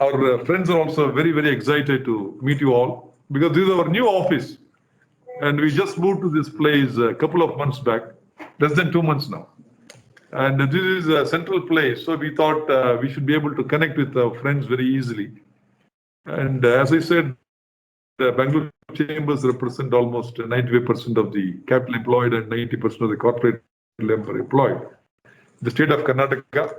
our friends are also very, very excited to meet you all because this is our new office. And we just moved to this place a couple of months back, less than 2 months now. And this is a central place. So we thought we should be able to connect with our friends very easily. And as I said, the Bangalore chambers represent almost 95% of the capital employed and 90% of the corporate labor employed. The state of Karnataka.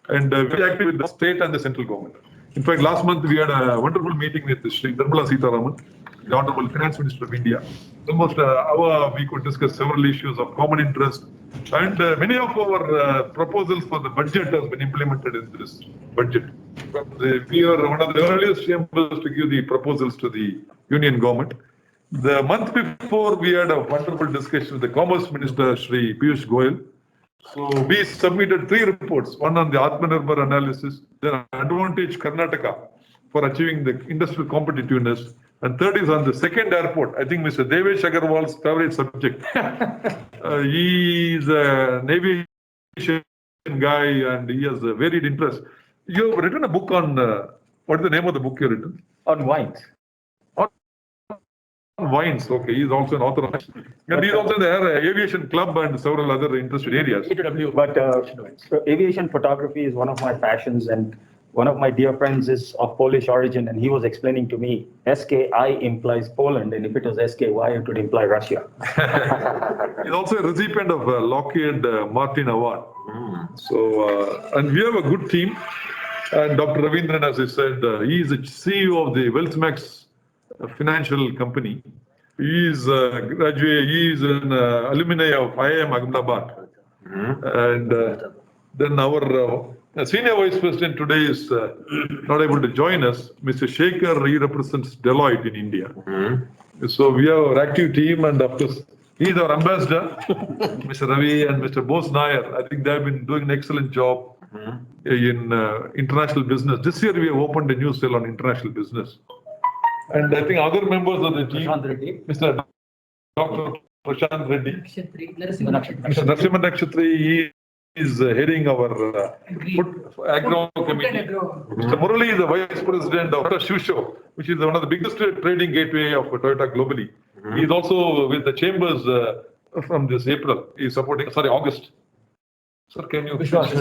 And very active with the state and the central government. In fact, last month we had a wonderful meeting with Sri Nirmala Sitharaman, the Honorable Finance Minister of India. Almost an hour we could discuss several issues of common interest. And many of our proposals for the budget has been implemented in this budget. We are one of the earliest chambers to give the proposals to the Union government. The month before, we had a wonderful discussion with the Commerce Minister, Sri Piyush Goyal. So we submitted 3 reports, one on the Atmanirbhar analysis, then Advantage Karnataka for achieving the industrial competitiveness, and third is on the second airport. I think Mr. Devesh Agarwal's favorite subject. He is an aviation guy and he has a varied interest. You have written a book on, what is the name of the book you have written? On wines. Wines, okay. He is also an author of it. And he is also in the aviation club and several other interested areas. But so aviation photography is one of my passions, and one of my dear friends is of Polish origin, and he was explaining to me SKI implies Poland, and if it was SKY, it would imply Russia. He's also a recipient of Lockheed Martin Award. So, and we have a good team. And Dr. Ravindran, as I said, he is the CEO of the WealthMax financial company. He is a graduate, he is an alumni of IIM Ahmedabad. And then our senior vice president today is not able to join us. Mr. Shekhar, he represents Deloitte in India. So we have our active team, and of course, he is our ambassador, Mr. Ravi and Mr. Bose Nair. I think they have been doing an excellent job in international business. This year we have opened a new cell on international business. And I think other members of the team, Mr. Dr. Prashant Reddy, Mr. Narasimha Nakshatri, he is heading our agro committee. Mr. Murali is the vice president of Shusho, which is one of the biggest trading gateway of Toyota globally. He is also with the chambers from this April. He is supporting, August. Sir, can you? Vishwas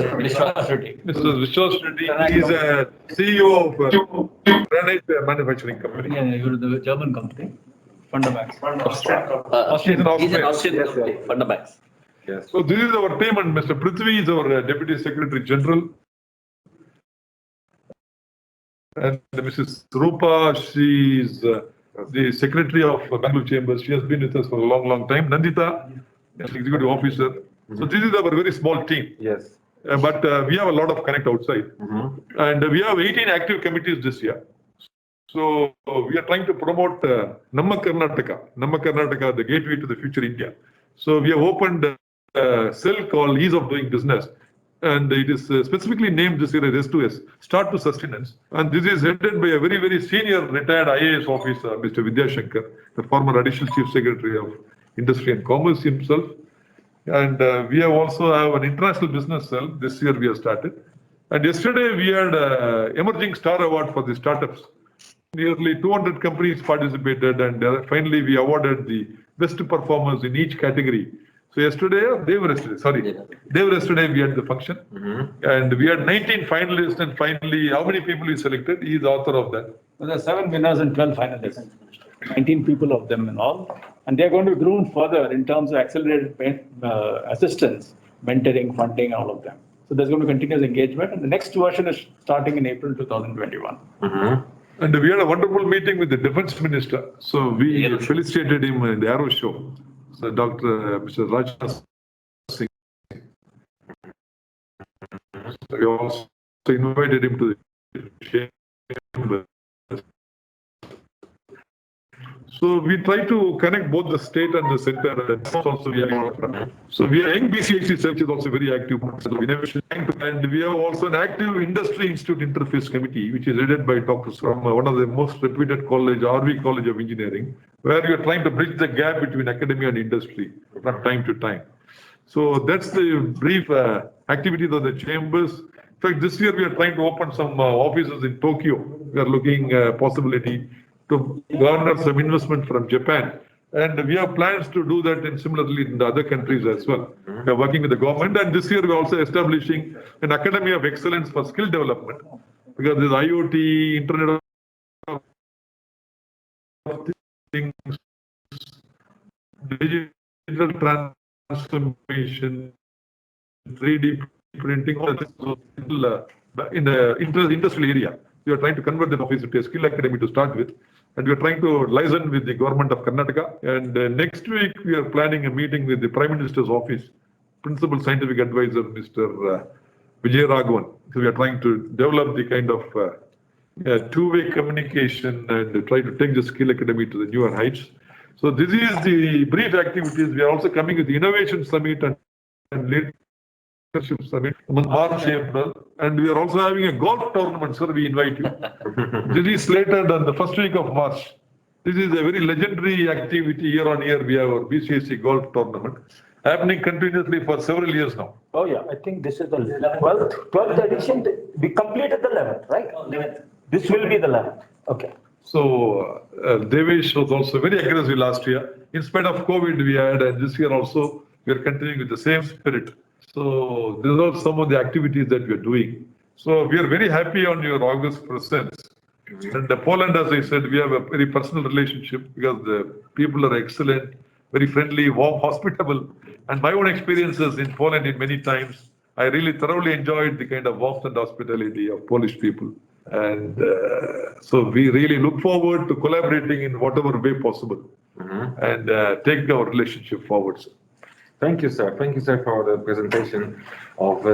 Reddy. Mr. Vishwas Reddy, he is a CEO of Granite Manufacturing Company. Yeah, you're the German company. Fundamax. Austrian company. Fundamax. Yes. So this is our team, and Mr. Prithvi is our Deputy Secretary General. And Mrs. Rupa, she is the Secretary of Bangalore Chambers. She has been with us for a long, long time. Nandita, Executive Officer. So this is our very small team. Yes. But we have a lot of connect outside. And we have 18 active committees this year. So we are trying to promote Namma Karnataka, the gateway to the future India. So we have opened a cell called Ease of Doing Business. And it is specifically named this year as S2S, Start to Sustenance. And this is headed by a very, very senior retired IAS officer, Mr. Vidyashankar, the former Additional Chief Secretary of Industry and Commerce himself. And we have also have an international business cell. This year we have started. And yesterday we had Emerging Star Award for the startups. Nearly 200 companies participated, and finally we awarded the best performers in each category. So yesterday, day before yesterday we had the function. And we had 19 finalists, and finally how many people we selected? He is the author of that. Well, there are 7 winners and 12 finalists. 19 people of them in all. And they are going to be groomed further in terms of accelerated assistance, mentoring, funding, all of them. So there's going to be continuous engagement. And the next version is starting in April 2021. And we had a wonderful meeting with the Defense Minister. So we felicitated him in the Aero Show. So Mr. Rajnath Singh. So we also invited him to the chamber. So we try to connect both the state and the center. So we are young BCIC cell, which is also very active. And we have also an active Industry Institute Interface Committee, which is headed by doctors from one of the most reputed college, RV College of Engineering, where we are trying to bridge the gap between academia and industry from time to time. So that's the brief activities of the chambers. fact, this year we are trying to open some offices in Tokyo. We are looking possibility to garner some investment from Japan. And we have plans to do that similarly in the other countries as well. We are working with the government, and this year we are also establishing an Academy of Excellence for Skill Development, because this IoT, Internet of Things, digital transformation, 3D printing, all that. So, in the industrial area, we are trying to convert that office into a skill academy to start with. And we are trying to liaison with the government of Karnataka. And next week, we are planning a meeting with the Prime Minister's office, Principal Scientific Advisor, Mr. Vijay Raghavan. So we are trying to develop the kind of two-way communication and try to take the skill academy to the newer heights. So this is the brief activities. We are also coming with the Innovation Summit and Leadership Summit in March, April. And we are also having a golf tournament, sir. We invite you. This is slated on the first week of March. This is a very legendary activity. Year on year, we have our BCIC golf tournament happening continuously for several years now. Oh, yeah. I think this is the 12th edition. We completed the 11th, right? 11th. This will be the 11th. Okay. So Devesh was also very aggressive last year. In spite of COVID, we had, and this year also, we are continuing with the same spirit. So these are some of the activities that we are doing. So we are very happy on your August presence. And Poland, as I said, we have a very personal relationship because the people are excellent, very friendly, warm, hospitable. And my own experiences in Poland in many times, I really thoroughly enjoyed the kind of warmth and hospitality of Polish people. And so we really look forward to collaborating in whatever way possible and take our relationship forward, sir. Thank you, sir. Thank you, sir, for the presentation of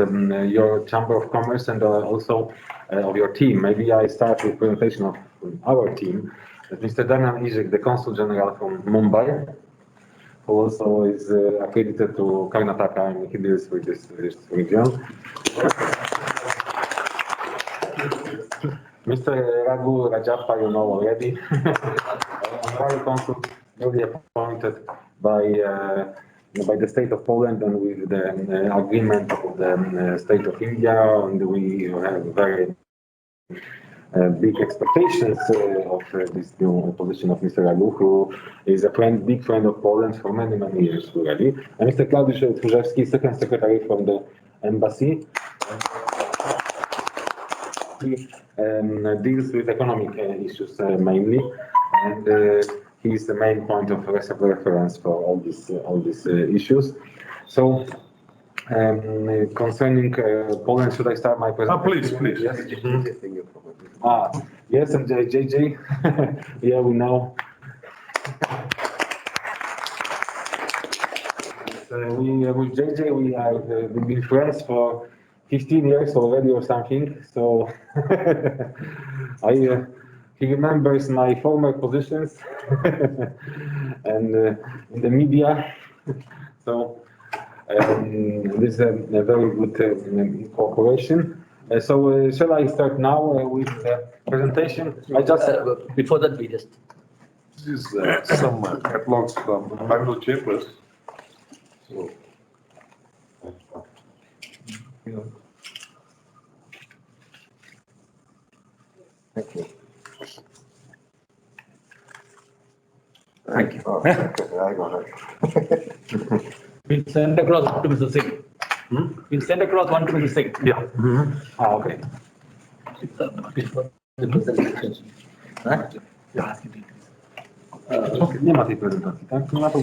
your Chamber of Commerce and also of your team. Maybe I start with presentation of our team. Mr. Damian Iżyk, the Consul General from Mumbai, who also is accredited to Karnataka and he deals with this region. Mr. Raghu Rajappa, you know already, Honorary Consul, newly appointed by the state of Poland and with the agreement of the state of India, and we have very big expectations of this new position of Mr. Raghu, who is a big friend of Poland for many, many years already. And Mr. Klaudiusz Tchórzewski, second secretary from the embassy. He deals with economic issues mainly, and he is the main point of reference for all these issues. So, concerning Poland, should I start my presentation? Please. Yes. Yes, and JJ. Yeah, we know. With JJ, we've been friends for 15 years already or something. So he remembers my former positions and in the media. So this is a very good cooperation. So shall I start now with the presentation? I just before that, we just. This is some catalogs from Bangalore Chambers. So, Thank you. thank you. Oh, okay, I got it. We'll send across one to Mr. Singh. We'll send across one to Mr. Singh. Yeah. Okay. Before the presentation. Right? Nie ma tej prezentacji, tak? Nie ma to.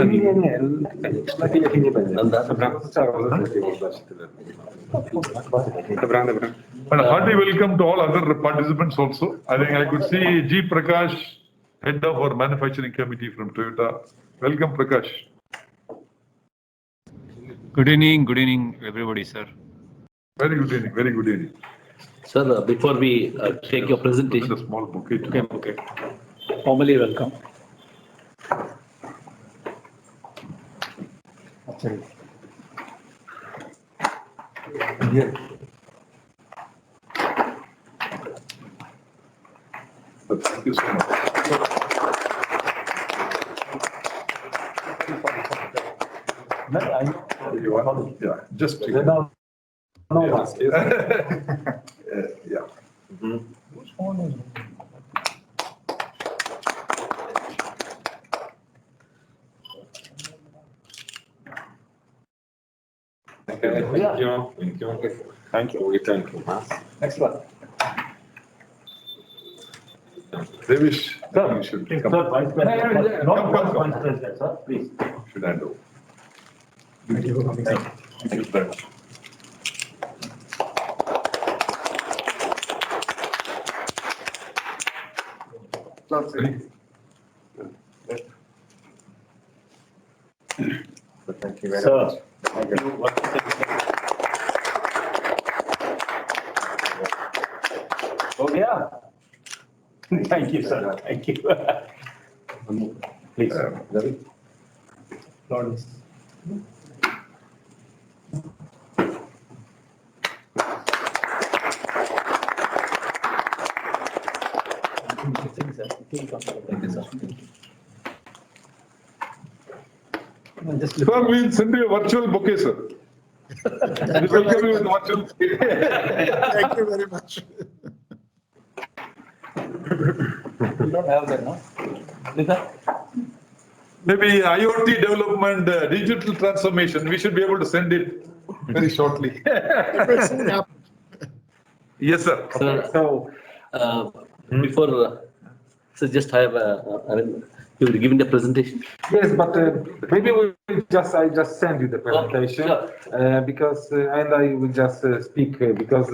Nie. Lepiej nie będzie. Dobra, trzeba rozdać tyle. Dobra. And a hearty welcome to all other participants also. I think I could see G. Prakash, head of our manufacturing committee from Toyota. Welcome, Prakash. Good evening, everybody, sir. Very good evening. Sir, before we take your presentation. A small bouquet. Okay. Formally welcome. Thank you so much. No, I know. Yeah, just. no mask. Yes. Yeah. Thank you. Thank you. Thank you. Return to mask. Next one. Devish, Sir, you should Sir, come. Vice President. No, Vice President, sir, please. Should hand over. Thank you. Thank you very much. Thank you very Sir. much. Oh, yeah. Thank you, sir. Thank you. Please. Lawrence. Just Sir, we'll send you a virtual bouquet, sir. We welcome you with virtual bouquet. Thank you very much. We don't have that now. Lisa? Maybe IoT development, digital transformation, we should be able to send it very shortly. It will soon happen. Yes, sir. Sir, So, before, so just have you will giving the presentation. Yes, but maybe I just send you the presentation sure. because and I will just speak because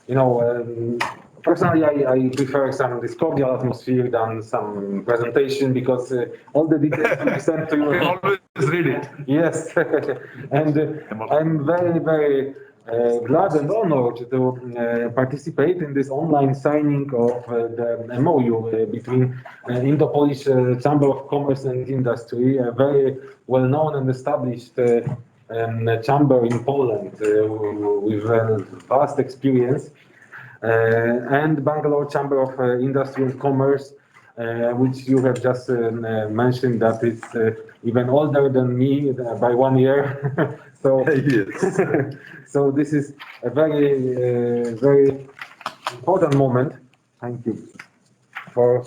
you know personally I prefer some discordial atmosphere than some presentation because all the details will be sent to you. Always read it. Yes, and I'm very glad and honored to participate in this online signing of the MOU between Indo-Polish Chamber of Commerce and Industry, a very well-known and established chamber in Poland with vast experience, and Bangalore Chamber of Industry and Commerce, which you have just mentioned that it's even older than me by 1 year. So, Yes. so this is a very important moment. Thank you for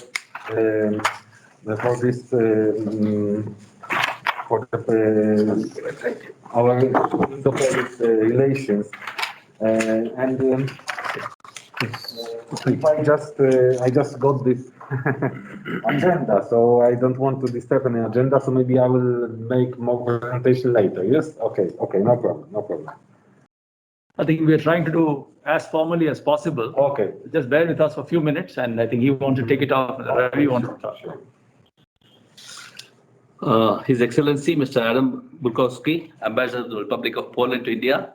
this for our Indo-Polish relations and. If I just got this agenda, so I don't want to disturb any agenda, so maybe I will make more presentation later. Yes? Okay, no problem. I think we are trying to do as formally as possible. Okay. Just bear with us for a few minutes, and I think you want to take it off. Wherever you want to start. His Excellency, Mr. Adam Burakowski, Ambassador of the Republic of Poland to India,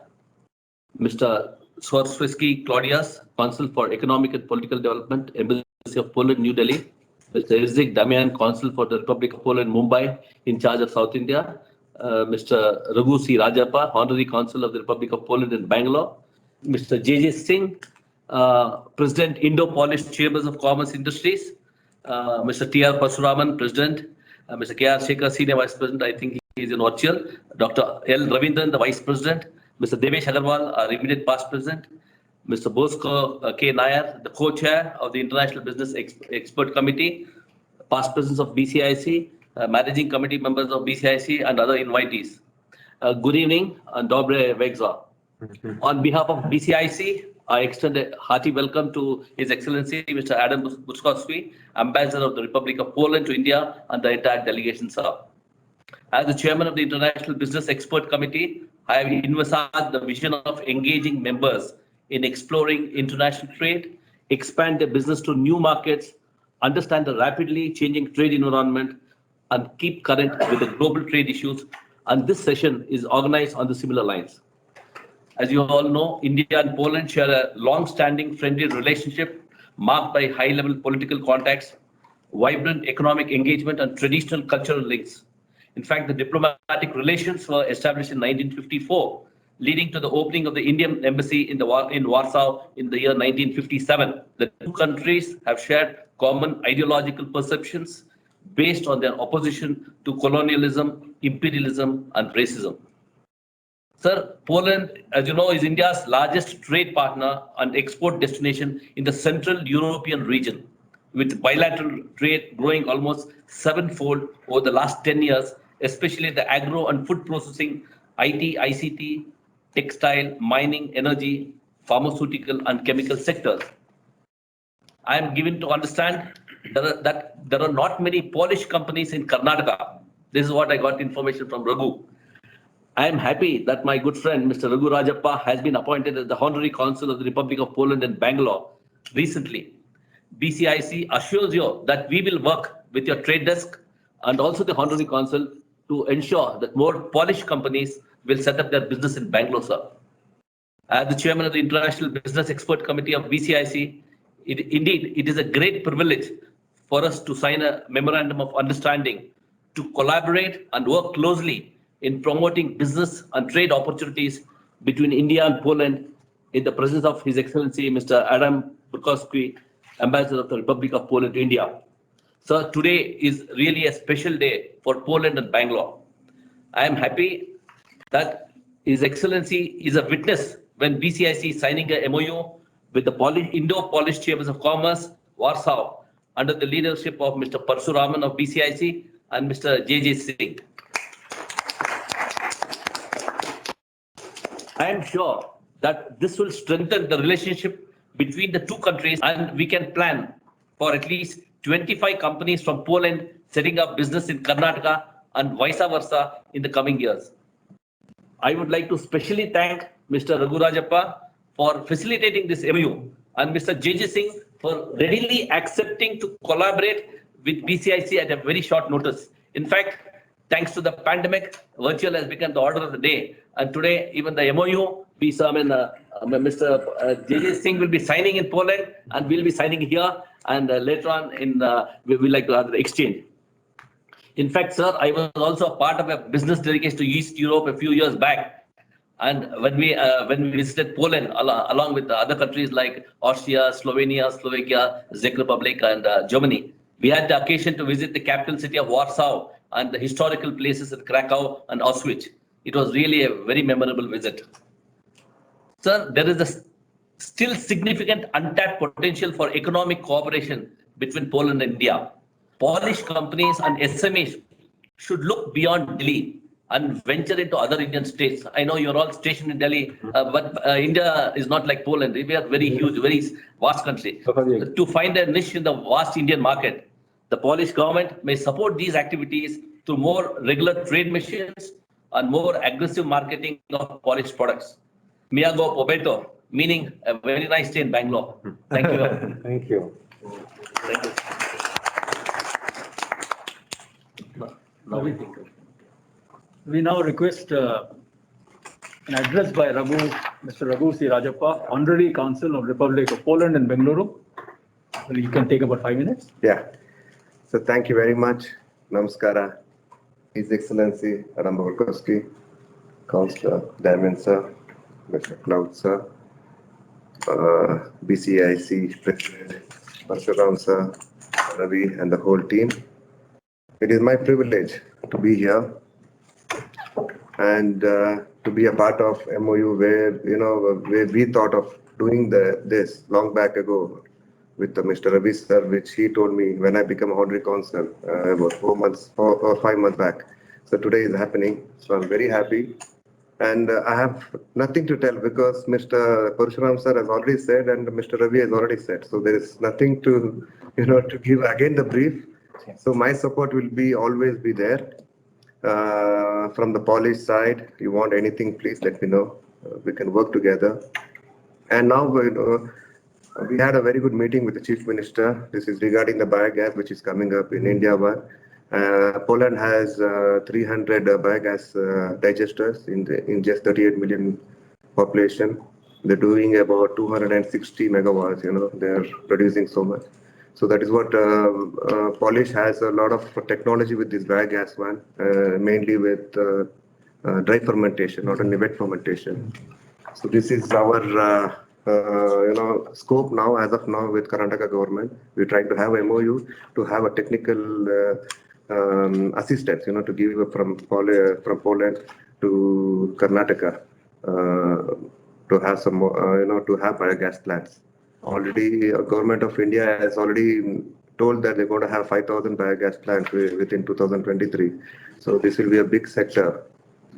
Mr. Swarovski Claudius, Consul for Economic and Political Development, Embassy of Poland, New Delhi, Mr. Irzik Damian, Consul for the Republic of Poland, Mumbai, in charge of South India, Mr. Raghu C. Rajappa, Honorary Consul of the Republic of Poland in Bangalore, Mr. J.J. Singh, President Indo-Polish Chambers of Commerce Industries, Mr. T.R. Pasuraman, President, Mr. K.R. Shekhar, Senior Vice President, I think he is in Virtual, Dr. L. Ravindran, the Vice President, Mr. Devesh Agarwal, our immediate past President, Mr. Bosco K. Nair, the Co-Chair of the International Business Expert Committee, past Presidents of BCIC, Managing Committee members of BCIC, and other invitees. Good evening and Dobre Vegza. On behalf of BCIC, I extend a hearty welcome to His Excellency Mr. Adam Burakowski, Ambassador of the Republic of Poland to India, and the entire delegation, sir. As the Chairman of the International Business Expert Committee, I have envisaged the vision of engaging members in exploring international trade, expand their business to new markets, understand the rapidly changing trade environment, and keep current with the global trade issues. And this session is organized on the similar lines. As you all know, India and Poland share a long-standing friendly relationship marked by high-level political contacts, vibrant economic engagement, and traditional cultural links. In fact, the diplomatic relations were established in 1954, leading to the opening of the Indian embassy in Warsaw in the year 1957. The two countries have shared common ideological perceptions based on their opposition to colonialism, imperialism, and racism. Sir, Poland, as you know, is India's largest trade partner and export destination in the Central European region, with bilateral trade growing almost sevenfold over the last 10 years, especially in the agro and food processing, IT, ICT, textile, mining, energy, pharmaceutical, and chemical sectors. I am given to understand that there are not many Polish companies in Karnataka. This is what I got information from Raghu. I am happy that my good friend, Mr. Raghu Rajappa, has been appointed as the Honorary Consul of the Republic of Poland in Bangalore recently. BCIC assures you that we will work with your trade desk and also the Honorary Consul to ensure that more Polish companies will set up their business in Bangalore, sir. As the chairman of the International Business Expert Committee of BCIC, it is a great privilege for us to sign a memorandum of understanding to collaborate and work closely in promoting business and trade opportunities between India and Poland in the presence of His Excellency Mr. Adam Burakowski, Ambassador of the Republic of Poland to India. Sir, today is really a special day for Poland and Bangalore. I am happy that His Excellency is a witness when BCIC is signing a MOU with the Indo-Polish Chambers of Commerce, Warsaw, under the leadership of Mr. Parshuraman of BCIC and Mr. J.J. Singh. I am sure that this will strengthen the relationship between the two countries, and we can plan for at least 25 companies from Poland setting up business in Karnataka and vice versa in the coming years. I would like to specially thank Mr. Raghu Rajappa for facilitating this MOU and Mr. J.J. Singh for readily accepting to collaborate with BCIC at a very short notice. In fact, thanks to the pandemic, virtual has become the order of the day. And today, even the MOU, Mr. J.J. Singh will be signing in Poland and we'll be signing here. And later on, we will like to have the exchange. In fact, sir, I was also a part of a business delegation to East Europe a few years back. And when we visited Poland, along with the other countries like Austria, Slovenia, Slovakia, Czech Republic, and Germany, we had the occasion to visit the capital city of Warsaw and the historical places in Krakow and Auschwitz. It was really a very memorable visit. Sir, there is a still significant untapped potential for economic cooperation between Poland and India. Polish companies and SMEs should look beyond Delhi and venture into other Indian states. I know you're all stationed in Delhi, but India is not like Poland. We are very huge, very vast country. To find a niche in the vast Indian market, the Polish government may support these activities through more regular trade missions and more aggressive marketing of Polish products. Miago Pobeto, meaning a very nice day in Bangalore. Thank you. Thank you. Thank you. Now we think. We now request an address by Mr. Raghu C. Rajappa, Honorary Consul of Republic of Poland in Bengaluru. So you can take about 5 minutes. Yeah. So thank you very much. Namaskara. His Excellency Adam Burakowski, Councillor Diamond sir, Mr. Cloud sir, BCIC President Parshuram sir, Ravi and the whole team. It is my privilege to be here and to be a part of MOU where we thought of doing this long back ago with Mr. Ravi sir, which he told me when I became Honorary Consul about 4 months or 5 months back. So today is happening. So I'm very happy. And I have nothing to tell because Mr. Parshuram sir has already said and Mr. Ravi has already said. So there is nothing to, to give again the brief. So my support will always be there. From the Polish side, you want anything, please let me know. We can work together. And now, we had a very good meeting with the Chief Minister. This is regarding the biogas, which is coming up in India. Poland has 300 biogas digesters in just 38 million population. They're doing about 260 megawatts, they're producing so much. So that is what Polish has a lot of technology with this biogas one, mainly with dry fermentation, not only wet fermentation. So this is our scope now, as of now, with Karnataka government. We're trying to have a MOU to have a technical assistance, to give from Poland to Karnataka. to have some more, to have biogas plants. Already, government of India has already told that they're going to have 5,000 biogas plants within 2023. So this will be a big sector.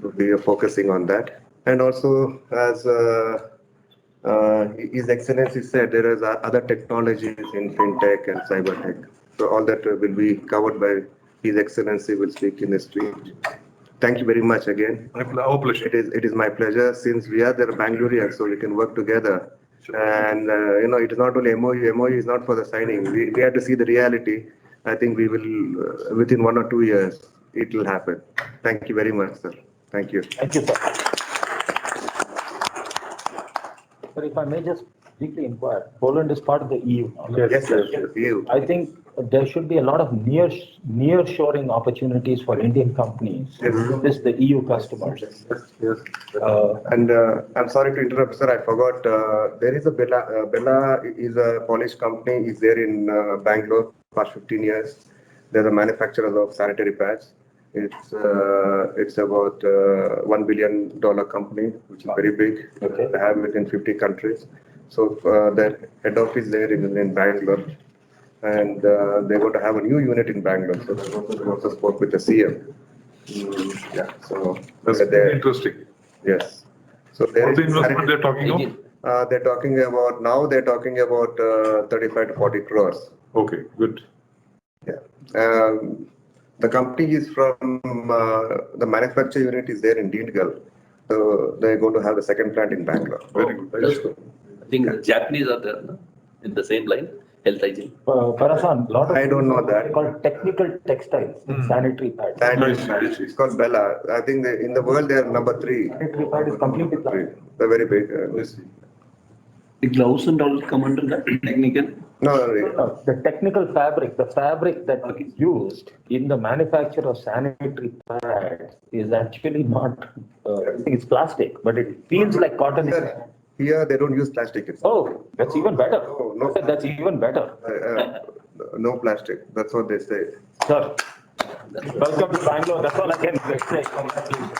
So we are focusing on that. And also, as His Excellency said, there is other technologies in fintech and cyber tech. So all that will be covered by His Excellency will speak in the speech. Thank you very much again. Our pleasure. It is my pleasure since we are there Bangaloreans, so we can work together. And it is not only MOU. MOU is not for the signing. We have to see the reality. I think we will within 1 or 2 years it will happen. Thank you very much, sir. Thank you. Thank you, sir. Sir, if I may just briefly inquire, Poland is part of the EU now. Yes, sir. You. I think there should be a lot of near-shoring opportunities for Indian companies. Yes. This the EU customers. Yes. And I'm sorry to interrupt, sir. I forgot. There is a Bella. Bella is a Polish company. Is there in Bangalore past 15 years. They're the manufacturers of sanitary pads. It's about $1 billion company, which is very big. Okay. They have it in 50 countries. So their head office there in Bangalore. And they're going to have a new unit in Bangalore. So they also spoke with the CM. Yeah, so That's they're- interesting. Yes. So there What's the is investment they're talking of? they're talking about 35 to 40 crores. Okay, good. Yeah. The company is from the manufacturing unit is there in Deendgal. So they're going to have the second plant in Bangalore. Very good. That's good. I think the Japanese are there, no? In the same line, health hygiene. Parasan, lot of I don't know that. called technical textiles, sanitary pads. Sanitary Nice. pads. It's called Bella. I think in the world they are number 3. Sanitary pad is completely plastic. They're very big. The gloves and all come under that technical. No, No, the technical fabric, the fabric that is used in the manufacture of sanitary pads is actually not, I think it's plastic, but it feels like cotton. here they don't use plastic. Oh, that's even better. Oh, no. That's even better. No plastic. That's what they say. Sir, welcome to Bangalore. That's all I can say.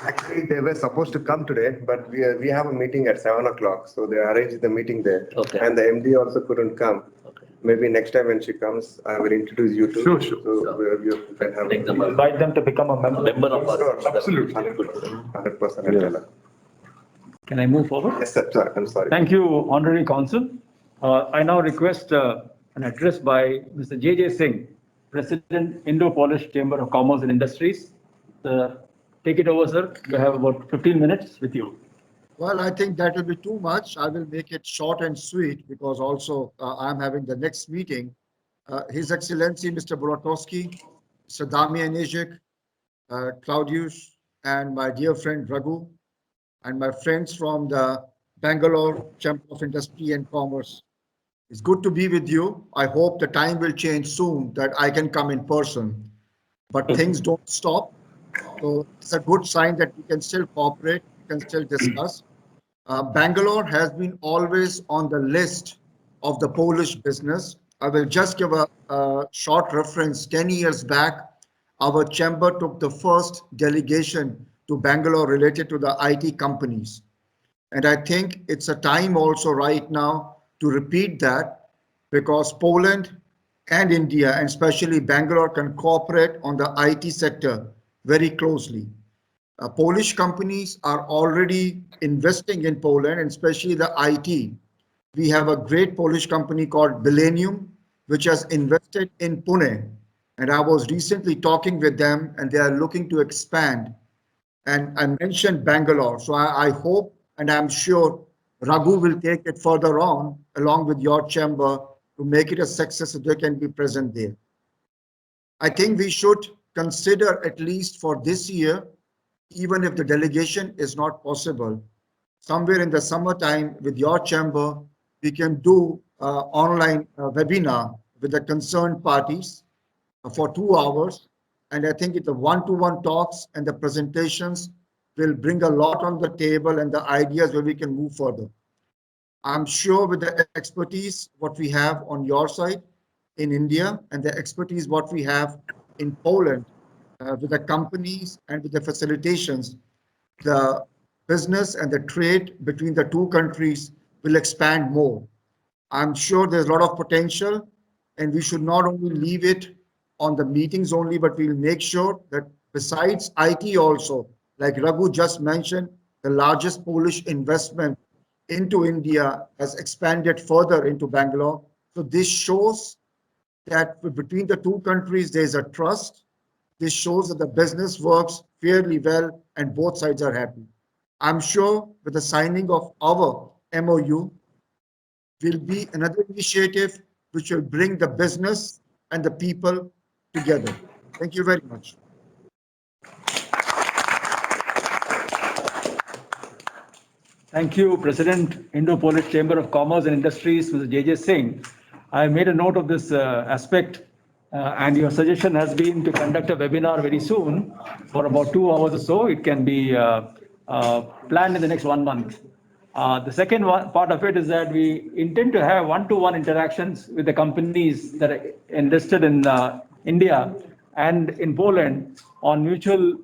Actually, they were supposed to come today, but we have a meeting at 7 o'clock. So they arranged the meeting there. Okay. And the MD also couldn't come. Okay. Maybe next time when she comes, I will introduce you to. Sure. So we can have Take them up. Invite them to become a member. Member of our. Sure, absolutely. 100%. Can I move forward? Yes, sir. I'm sorry. Thank you, Honorary Consul. I now request an address by Mr. J.J. Singh, President, Indo-Polish Chamber of Commerce and Industries. Take it over, sir. You have about 15 minutes with you. Well, I think that will be too much. I will make it short and sweet because also I'm having the next meeting. His Excellency, Mr. Burakowski, Mr. Damian Ejik, Claudius, and my dear friend Raghu, and my friends from the Bangalore Chamber of Industry and Commerce. It's good to be with you. I hope the time will change soon that I can come in person, but things don't stop. So it's a good sign that we can still cooperate, we can still discuss. Bangalore has been always on the list of the Polish business. I will just give a short reference. 10 years back, our chamber took the first delegation to Bangalore related to the IT companies. And I think it's a time also right now to repeat that because Poland and India, and especially Bangalore, can cooperate on the IT sector very closely. Polish companies are already investing in Poland, and especially the IT. We have a great Polish company called Millennium, which has invested in Pune. And I was recently talking with them, and they are looking to expand. And I mentioned Bangalore. So I hope, and I'm sure Raghu will take it further on, along with your chamber, to make it a success so they can be present there. I think we should consider, at least for this year, even if the delegation is not possible, somewhere in the summertime with your chamber, we can do online webinar with the concerned parties for 2 hours. And I think the one-to-one talks and the presentations will bring a lot on the table and the ideas where we can move further. I'm sure with the expertise, what we have on your side in India and the expertise, what we have in Poland, with the companies and with the facilitations, the business and the trade between the two countries will expand more. I'm sure there's a lot of potential, and we should not only leave it on the meetings only, but we'll make sure that besides IT also, like Raghu just mentioned, the largest Polish investment into India has expanded further into Bangalore. So this shows that between the two countries, there's a trust. This shows that the business works fairly well and both sides are happy. I'm sure with the signing of our MOU will be another initiative which will bring the business and the people together. Thank you very much. Thank you, President, Indo-Polish Chamber of Commerce and Industries, Mr. J.J. Singh. I made a note of this aspect, and your suggestion has been to conduct a webinar very soon for about 2 hours or so. It can be planned in the next 1 month. The second part of it is that we intend to have one-to-one interactions with the companies that are invested in India and in Poland on mutually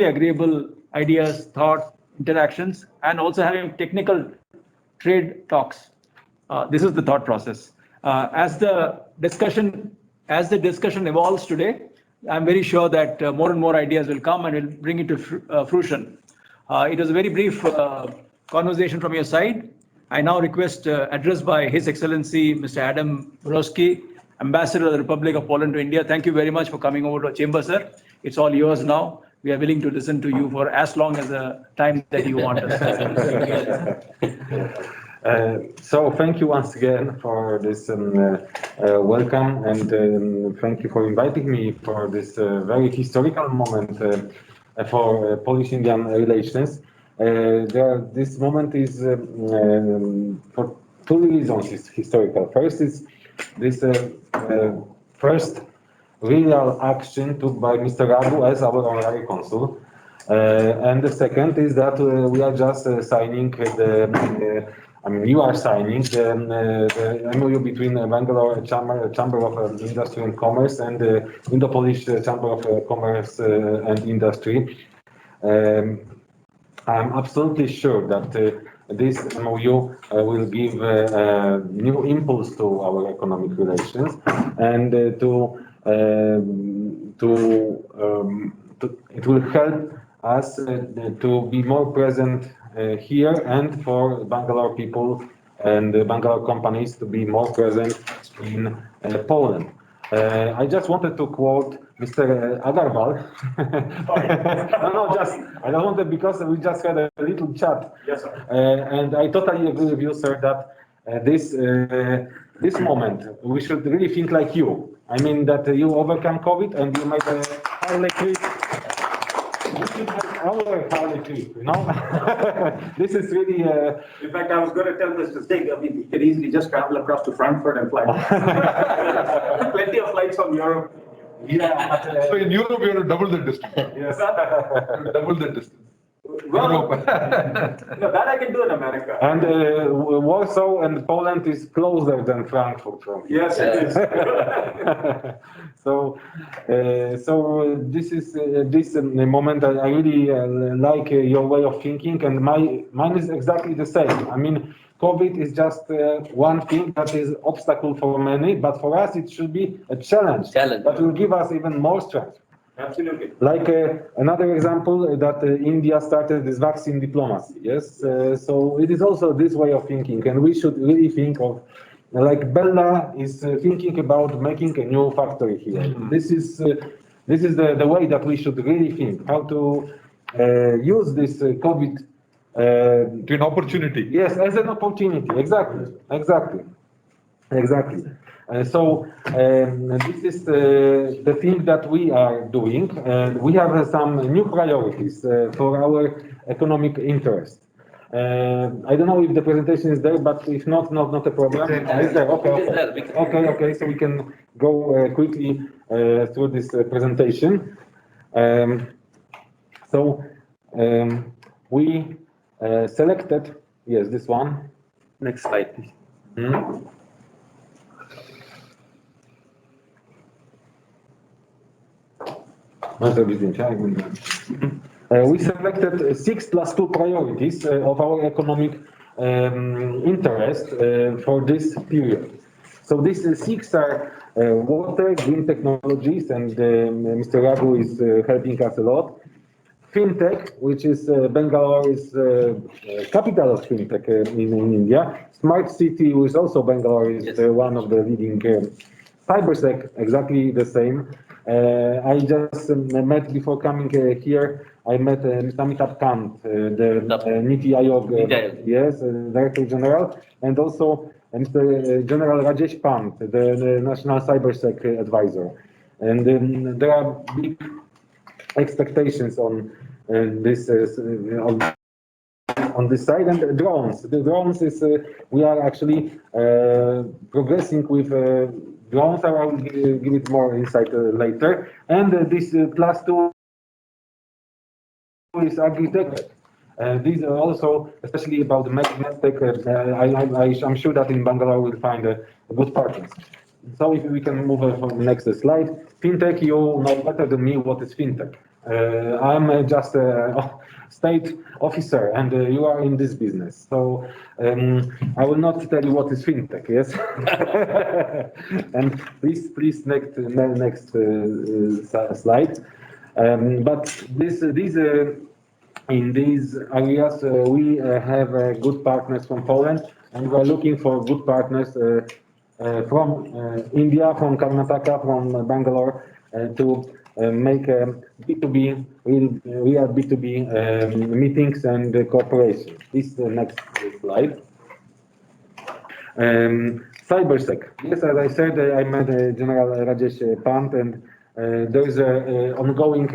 agreeable ideas, thoughts, interactions, and also having technical trade talks. This is the thought process. As the discussion evolves today, I'm very sure that more and more ideas will come and will bring it to fruition. It was a very brief conversation from your side. I now request address by His Excellency Mr. Adam Burakowski, Ambassador of the Republic of Poland to India. Thank you very much for coming over to our chamber, sir. It's all yours now. We are willing to listen to you for as long as the time that you want us. So thank you once again for this welcome, and thank you for inviting me for this very historical moment for Polish-Indian relations. This moment is for two reasons is historical. First is this first real action took by Mr. Raghu as our honorary consul. And the second is that we are just signing you are signing the MOU between Bangalore Chamber of Industry and Commerce and the Indo-Polish Chamber of Commerce and Industry. I'm absolutely sure that this MOU will give new impulse to our economic relations and it will help us to be more present here and for Bangalore people and Bangalore companies to be more present in Poland. I just wanted to quote Mr. Agarwal. I don't want to, because we just had a little chat. Yes, sir. And I totally agree with you, sir, that this moment we should really think like you. I mean that you overcome COVID and you made a Harley trip. We should have our Harley trip, you know? This is really. In fact, I was going to tell Mr. Singh, I mean, he could easily just travel across to Frankfurt and fly. Plenty of flights from Europe. Yeah. So in Europe, you have to double the distance. Yes. Double the distance. Well, no, that I can do in America. And Warsaw and Poland is closer than Frankfurt from here. Yes, it is. So this is this moment. I really like your way of thinking, and mine is exactly the same. I mean, COVID is just one thing that is obstacle for many, but for us it should be a challenge. That will give us even more strength. Absolutely. Like another example that India started this vaccine diplomacy. Yes, so it is also this way of thinking, and we should really think of. Like Bella is thinking about making a new factory here. This is the way that we should really think how to use this COVID To an opportunity. yes, as an opportunity. Exactly. So this is the thing that we are doing. We have some new priorities for our economic interest. I don't know if the presentation is there, but if not a problem. It's there. Okay. So we can go quickly through this presentation. We selected, yes, this one. Next slide, please. Mam zrobić zdjęcia, jak będę. We selected 6+2 priorities of our economic interest for this period. So these six are water, green technologies, and Mr. Raghu is helping us a lot. Fintech, which is Bangalore is capital of fintech in India. Smart city, which also Bangalore is one of the leading. Cybersec, exactly the same. I just met before coming here. I met Mr. Amitabh Kant, the Niti Aayog, yes, Director General, and also Mr. General Rajesh Pant, the National Cybersec Advisor. And there are big expectations on this on this side. And drones. The drones is we are actually progressing with drones. I will give it more insight later. And this +2 is agri-tech. These are also, especially about the medtech. I'm sure that in Bangalore we'll find a good partners. So if we can move for the next slide. Fintech, you know better than me what is fintech. I'm just a state officer, and you are in this business. So I will not tell you what is fintech. Yes. And please next slide. But these in these areas, we have good partners from Poland, and we are looking for good partners from India, from Karnataka, from Bangalore, to make B2B, real B2B meetings and cooperation. This is the next slide. Cybersec. Yes, as I said, I met General Rajesh Pant, and there is an ongoing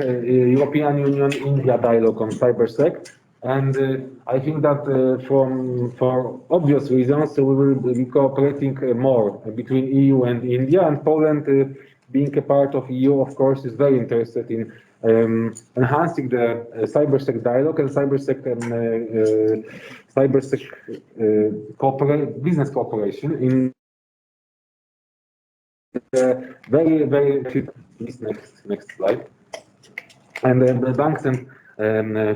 European Union-India dialogue on cybersec. And I think that for obvious reasons, we will be cooperating more between EU and India. And Poland, being a part of EU, of course, is very interested in enhancing the cybersec dialogue and cybersec business cooperation in very this next slide. And the banks and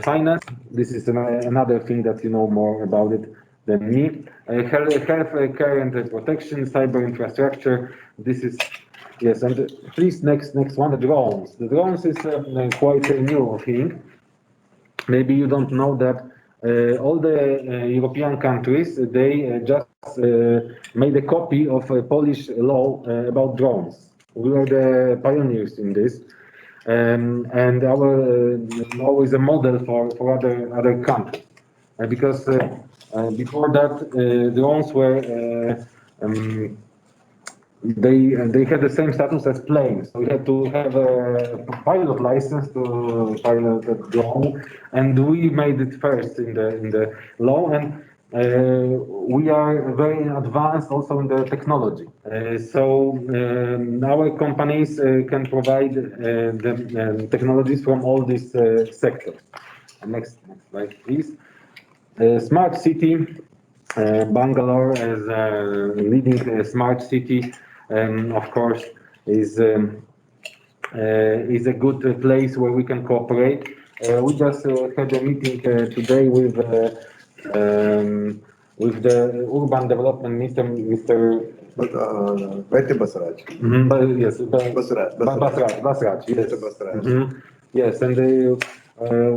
finance, this is another thing that you know more about it than me. Health care and protection, cyber infrastructure, this is, yes, and please next one, the drones. The drones is quite a new thing. Maybe you don't know that all the European countries, they just made a copy of a Polish law about drones. We were the pioneers in this. And our law is a model for other countries. Because before that, drones were they had the same status as planes. So we had to have a pilot license to pilot a drone, and we made it first in the law. And we are very advanced also in the technology. So our companies can provide the technologies from all these sectors. Next slide, please. Smart city. Bangalore as a leading smart city, of course, is a good place where we can cooperate. We just had a meeting today with the urban development minister, Mr. Basraj. Yes, Basraj. Yes. Basraj. Yes, and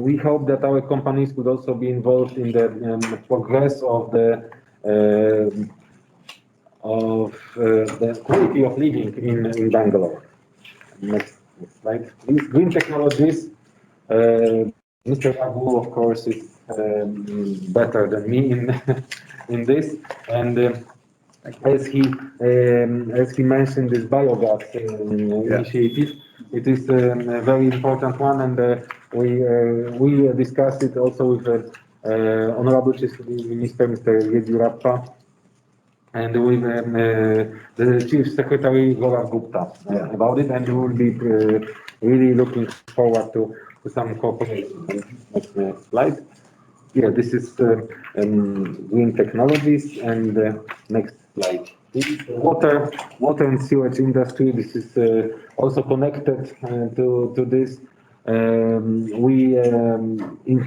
we hope that our companies could also be involved in the progress of the quality of living in Bangalore. Next slide, please. Green technologies. Mr. Raghu, of course, is better than me in this, and as he mentioned, this biogas initiative, it is a very important one, and we discussed it also with Honorable Chief Minister, Mr. Yediyurappa, and with the Chief Secretary, Gaurav Gupta, about it, and we will be really looking forward to some cooperation. Next slide. Yeah, this is green technologies, and next slide. Water and sewage industry. This is also connected to this. We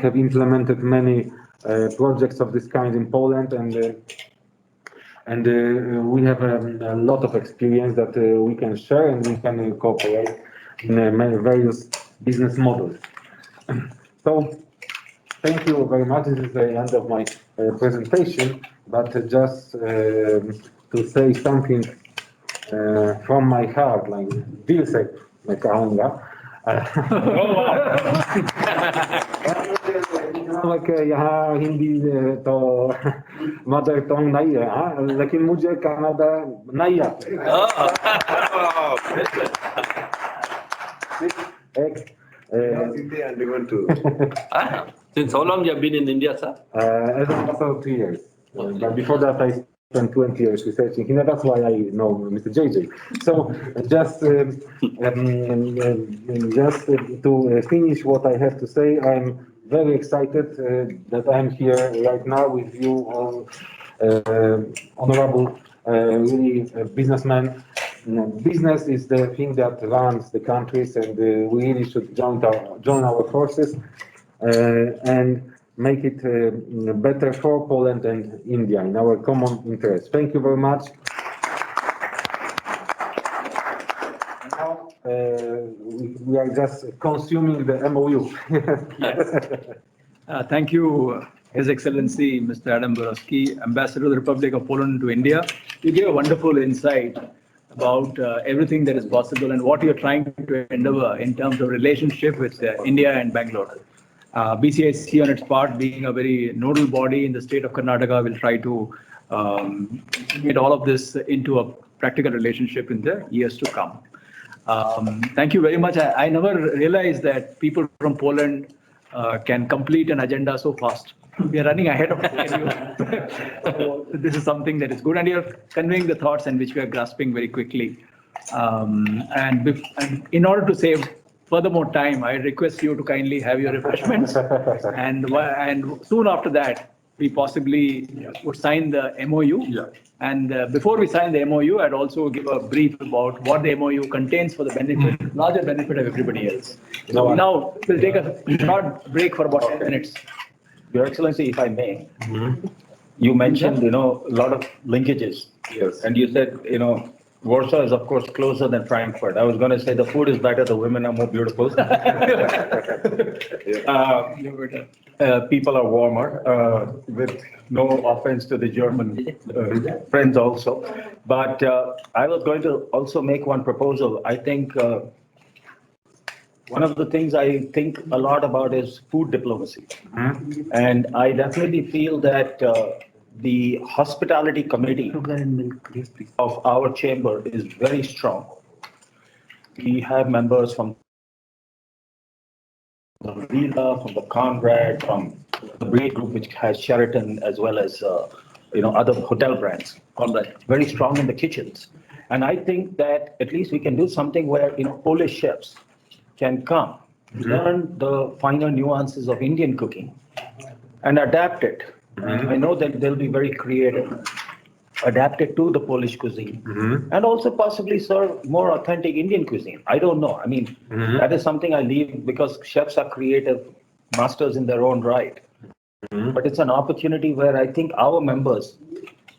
have implemented many projects of this kind in Poland, and we have a lot of experience that we can share, and we can cooperate in various business models. So, thank you very much. This is the end of my presentation, but just to say something from my heart, like दिल से मैं कहूँगा. like यहाँ हिंदी तो mother tongue नहीं है, हाँ, लेकिन मुझे कन्नड़ा नहीं आता. And we want to. Since how long you have been in India, sir? As a matter of 3 years. But before that, I spent 20 years researching Hindi. That's why I know Mr. JJ. So just to finish what I have to say, I'm very excited that I'm here right now with you all, honorable, really businessmen. Business is the thing that runs the countries, and we really should join our forces and make it better for Poland and India in our common interest. Thank you very much. And now we are just consuming the MOU. Thank you, His Excellency, Mr. Adam Burakowski, Ambassador of the Republic of Poland to India. You gave a wonderful insight about everything that is possible and what you're trying to endeavor in terms of relationship with India and Bangalore. BCIC on its part, being a very nodal body in the state of Karnataka, will try to get all of this into a practical relationship in the years to come. Thank you very much. I never realized that people from Poland can complete an agenda so fast. We are running ahead of schedule. So this is something that is good, and you're conveying the thoughts and which we are grasping very quickly. And in order to save further more time, I request you to kindly have your refreshments. And soon after that, we possibly would sign the MOU. Yeah. And before we sign the MOU, I'd also give a brief about what the MOU contains for the benefit, larger benefit of everybody else. So now we'll take a short break for about 10 minutes. Your Excellency, if I may, you mentioned, a lot of linkages. Yes. And you said, Warsaw is of course closer than Frankfurt. I was going to say the food is better, the women are more beautiful. People are warmer, with no offense to the German friends also. But I was going to also make one proposal. I think one of the things I think a lot about is food diplomacy. And I definitely feel that the hospitality committee of our chamber is very strong. We have members from the Vila, from the Conrad, from the Breed Group, which has Sheraton, as well as other hotel brands. Conrad, very strong in the kitchens. And I think that at least we can do something where Polish chefs can come, learn the finer nuances of Indian cooking, and adapt it. I know that they'll be very creative, adapt it to the Polish cuisine, and also possibly serve more authentic Indian cuisine. I don't know. I mean, that is something I leave, because chefs are creative masters in their own right. But it's an opportunity where I think our members,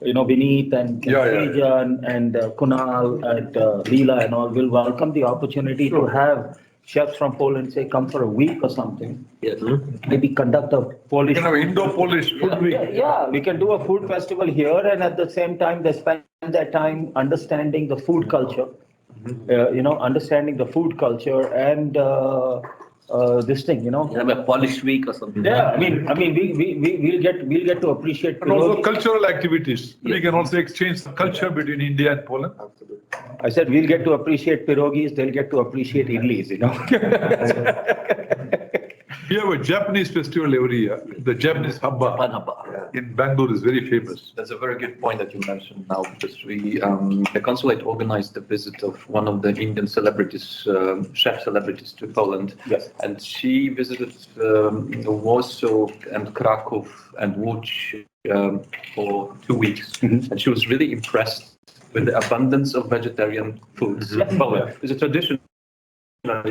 Vineet and Rijan and Kunal and Leela and all, will welcome the opportunity to have chefs from Poland, say, come for a week or something. Yes. Maybe conduct a Polish. Indo-Polish food week. Yeah, we can do a food festival here, and at the same time, they spend their time understanding the food culture, understanding the food culture and this thing, Have a Polish week or something. Yeah, I mean, we'll get to appreciate. And also pierogi. cultural activities. We can also exchange culture between India and Poland. I said we'll get to appreciate pierogis. They'll get to appreciate idlis. We have a Japanese festival every year. The Japanese Haba in Bangalore is very famous. That's a very good point that you mentioned now, because the consulate organized the visit of one of the Indian celebrities, chef celebrities to Poland. Yes. And she visited Warsaw and Krakow and Łódź for 2 weeks. And she was really impressed with the abundance of vegetarian foods. Poland is a tradition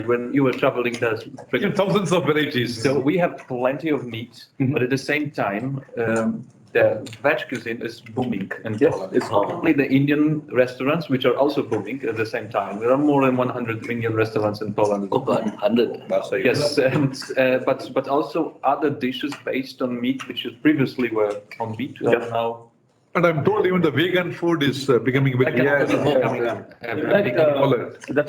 when you were traveling there. In thousands of varieties. So we have plenty of meat, but at the same time, the veg cuisine is booming. And it's not only the Indian restaurants, which are also booming at the same time. There are more than 100 Indian restaurants in Poland. Oh, God, 100. Yes, and, but also other dishes based on meat, which previously were on meat, are now. And I'm told even the vegan food is becoming very. That's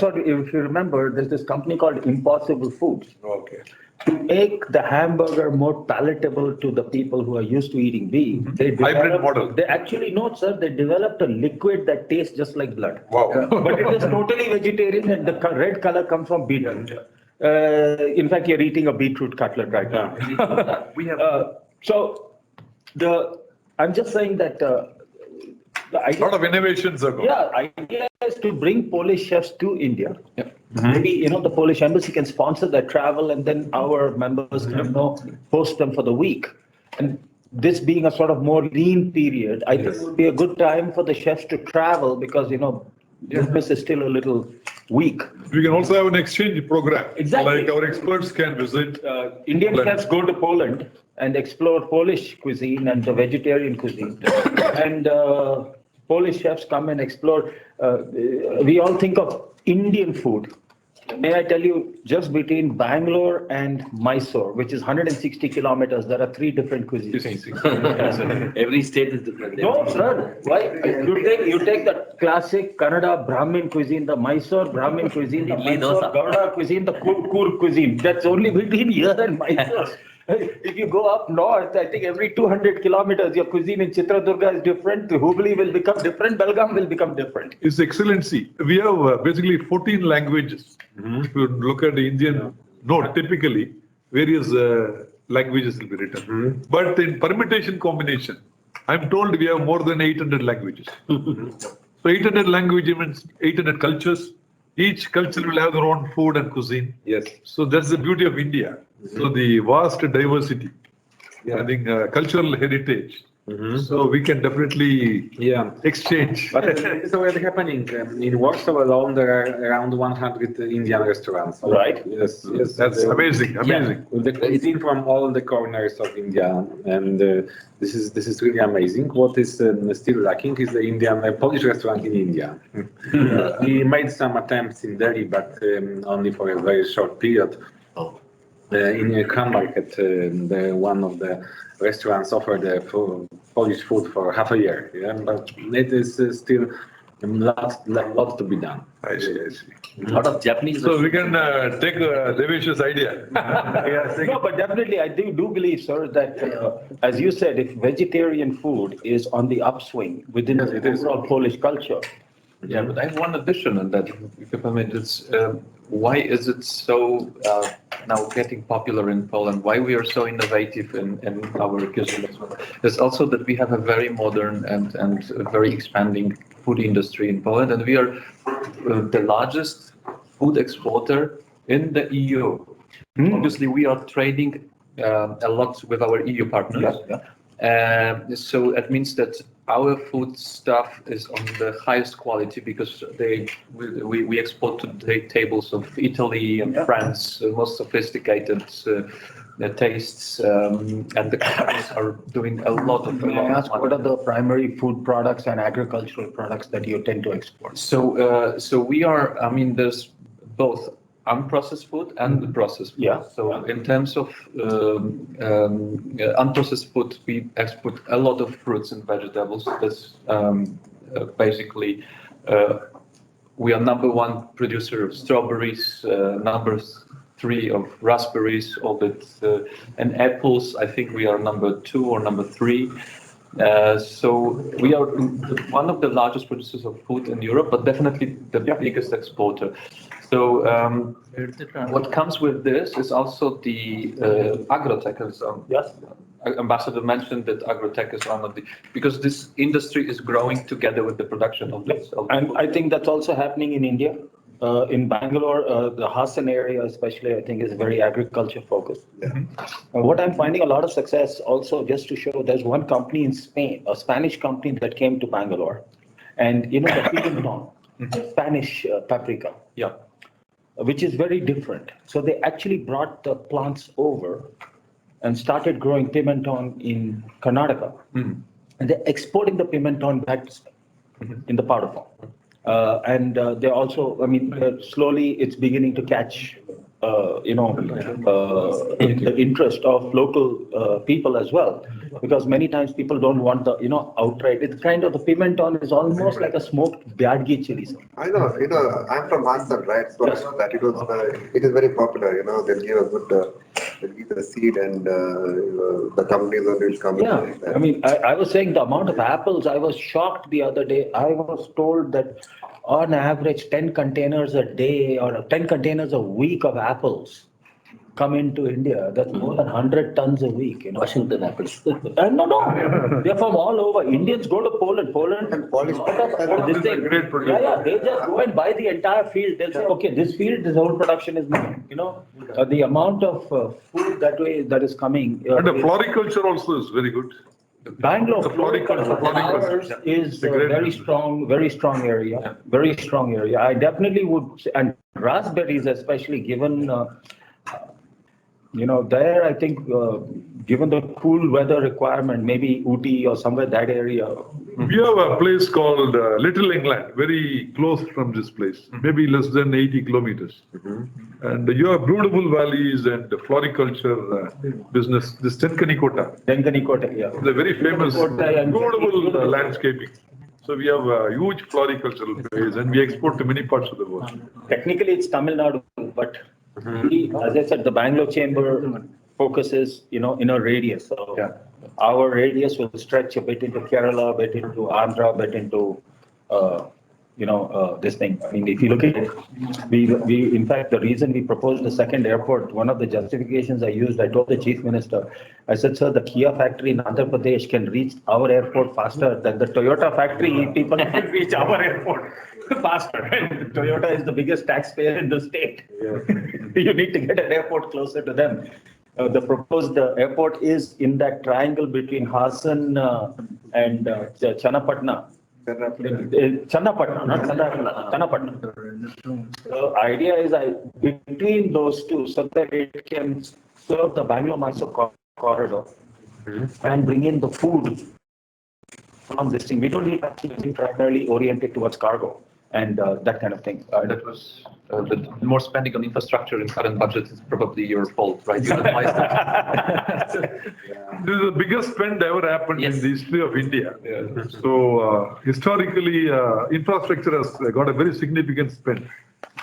what, if you remember, there's this company called Impossible Foods. Okay. To make the hamburger more palatable to the people who are used to eating beef, they Hybrid model. They actually, no, sir, they developed a liquid that tastes just like blood. Wow. But it is totally vegetarian and the red color comes from beetroot. In fact, you're eating a beetroot cutlet right now. We have. I'm just saying that the A idea. lot of innovations are going. Yeah, idea is to bring Polish chefs to India. Yep. Maybe, the Polish embassy can sponsor their travel and then our members can, host them for the week. And this being a sort of more lean period, I think it would be a good time for the chefs to travel because, business is still a little weak. We can also have an exchange program. Exactly. Like our experts can visit. Indian Poland. chefs go to Poland and explore Polish cuisine and the vegetarian cuisine. And Polish chefs come and explore. We all think of Indian food. May I tell you, just between Bangalore and Mysore, which is 160 kilometers, there are 3 different cuisines. Every state is different. No, sir. Why? You take the classic Kannada Brahmin cuisine, the Mysore Brahmin cuisine, the Idli Mysore dosa. Gouda cuisine, the Kurkur cuisine. That's only between here and Mysore. If you go up north, I think every 200 kilometers, your cuisine in Chitradurga is different. Hubli will become different. Belgaum will become different. His Excellency, we have basically 14 languages. If you look at the Indian note, typically various languages will be written. But in permutation combination, I'm told we have more than 800 languages. So 800 languages means 800 cultures. Each culture will have their own food and cuisine. Yes. So that's the beauty of India. So the vast diversity, I think cultural heritage. So we can definitely exchange. But it's already happening. In Warsaw alone, there are around 100 Indian restaurants. Right. Yes, yes. That's amazing, amazing. With the cuisine from all the corners of India, and this is really amazing. What is still lacking is the Polish restaurant in India. We made some attempts in Delhi, but only for a very short period. In a Crown Market, one of the restaurants offered Polish food for half a year. But it is still a lot to be done. I see. A lot of Japanese. So we can take Devesh's idea. No, but definitely, I do believe, sir, that as you said, if vegetarian food is on the upswing within the overall Polish culture. Yeah, but I have one addition on that, if you permit. It's why is it so now getting popular in Poland? Why we are so innovative in our cuisine? It's also that we have a very modern and very expanding food industry in Poland, and we are the largest food exporter in the EU. Obviously, we are trading a lot with our EU partners. So that means that our food stuff is on the highest quality because we export to the tables of Italy and France, most sophisticated tastes, and the companies are doing a lot of. May I ask, what are the primary food products and agricultural products that you tend to export? So we are. I mean, there's both unprocessed food and the processed food. Yeah. So in terms of unprocessed food, we export a lot of fruits and vegetables. That's basically we are #1 producer of strawberries, #3 of raspberries, all that, and apples. I think we are #2 or #3. So we are one of the largest producers of food in Europe, but definitely the biggest exporter. So what comes with this is also the agrotech. Yes. Ambassador mentioned that agrotech is one of the, because this industry is growing together with the production of this. And I think that's also happening in India. In Bangalore, the Hassan area especially, I think is very agriculture focused. What I'm finding a lot of success also, just to show, there's one company in Spain, a Spanish company that came to Bangalore. And the pimentón, Spanish paprika. Yeah. which is very different. So they actually brought the plants over and started growing pimenton in Karnataka. And they're exporting the pimenton back to Spain in the powder form. They also, I mean, slowly it's beginning to catch, in the interest of local people as well. Because many times people don't want the, outright. It's kind of, the pimenton is almost like a smoked Byadgi chili. I know, I'm from Hassan, right? So I know that it is very popular, they'll give a good, they'll give the seed and the companies will come. Yeah, I mean, I was saying the amount of apples, I was shocked the other day. I was told that on average 10 containers a day or 10 containers a week of apples come into India. That's more than 100 tons a week. Washington apples. No, they're from all over. Indians go to Poland. And Polish. This thing. Yeah, they just go and buy the entire field. They'll say, okay, this field, this whole production is mine. The amount of food that is coming. And the floriculture also is very good. Bangalore, The floriculture is a very strong area. Very strong area. I definitely would, and raspberries especially, given, there I think, given the cool weather requirement, maybe Ooty or somewhere that area. We have a place called Little England, very close from this place, maybe less than 80 kilometers. And you have broodable valleys and floriculture business, this Tenkanikota. Tenkanikota, yeah. The very famous Tenkanikota and broodable landscaping. So we have a huge floricultural place and we export to many parts of the world. Technically it's Tamil Nadu, but as I said, the Bangalore chamber focuses, in a radius. So our radius will stretch a bit into Kerala, a bit into Andhra, a bit into, this thing. I mean, if you look at it, we in fact, the reason we proposed the second airport, one of the justifications I used, I told the chief minister, I said, sir, the Kia factory in Andhra Pradesh can reach our airport faster than the Toyota factory people can reach our airport faster. And Toyota is the biggest taxpayer in the state. You need to get an airport closer to them. The proposed airport is in that triangle between Hassan and Channapatna. Channapatna, not Channapatna. The idea is between those two, so that it can serve the Bangalore-Mysore corridor and bring in the food from this thing. We don't need to primarily oriented towards cargo and that kind of thing. That was the more spending on infrastructure in current budget is probably your fault, right? You advised that. This is the biggest spend ever happened in the history of India. So historically, infrastructure has got a very significant spend.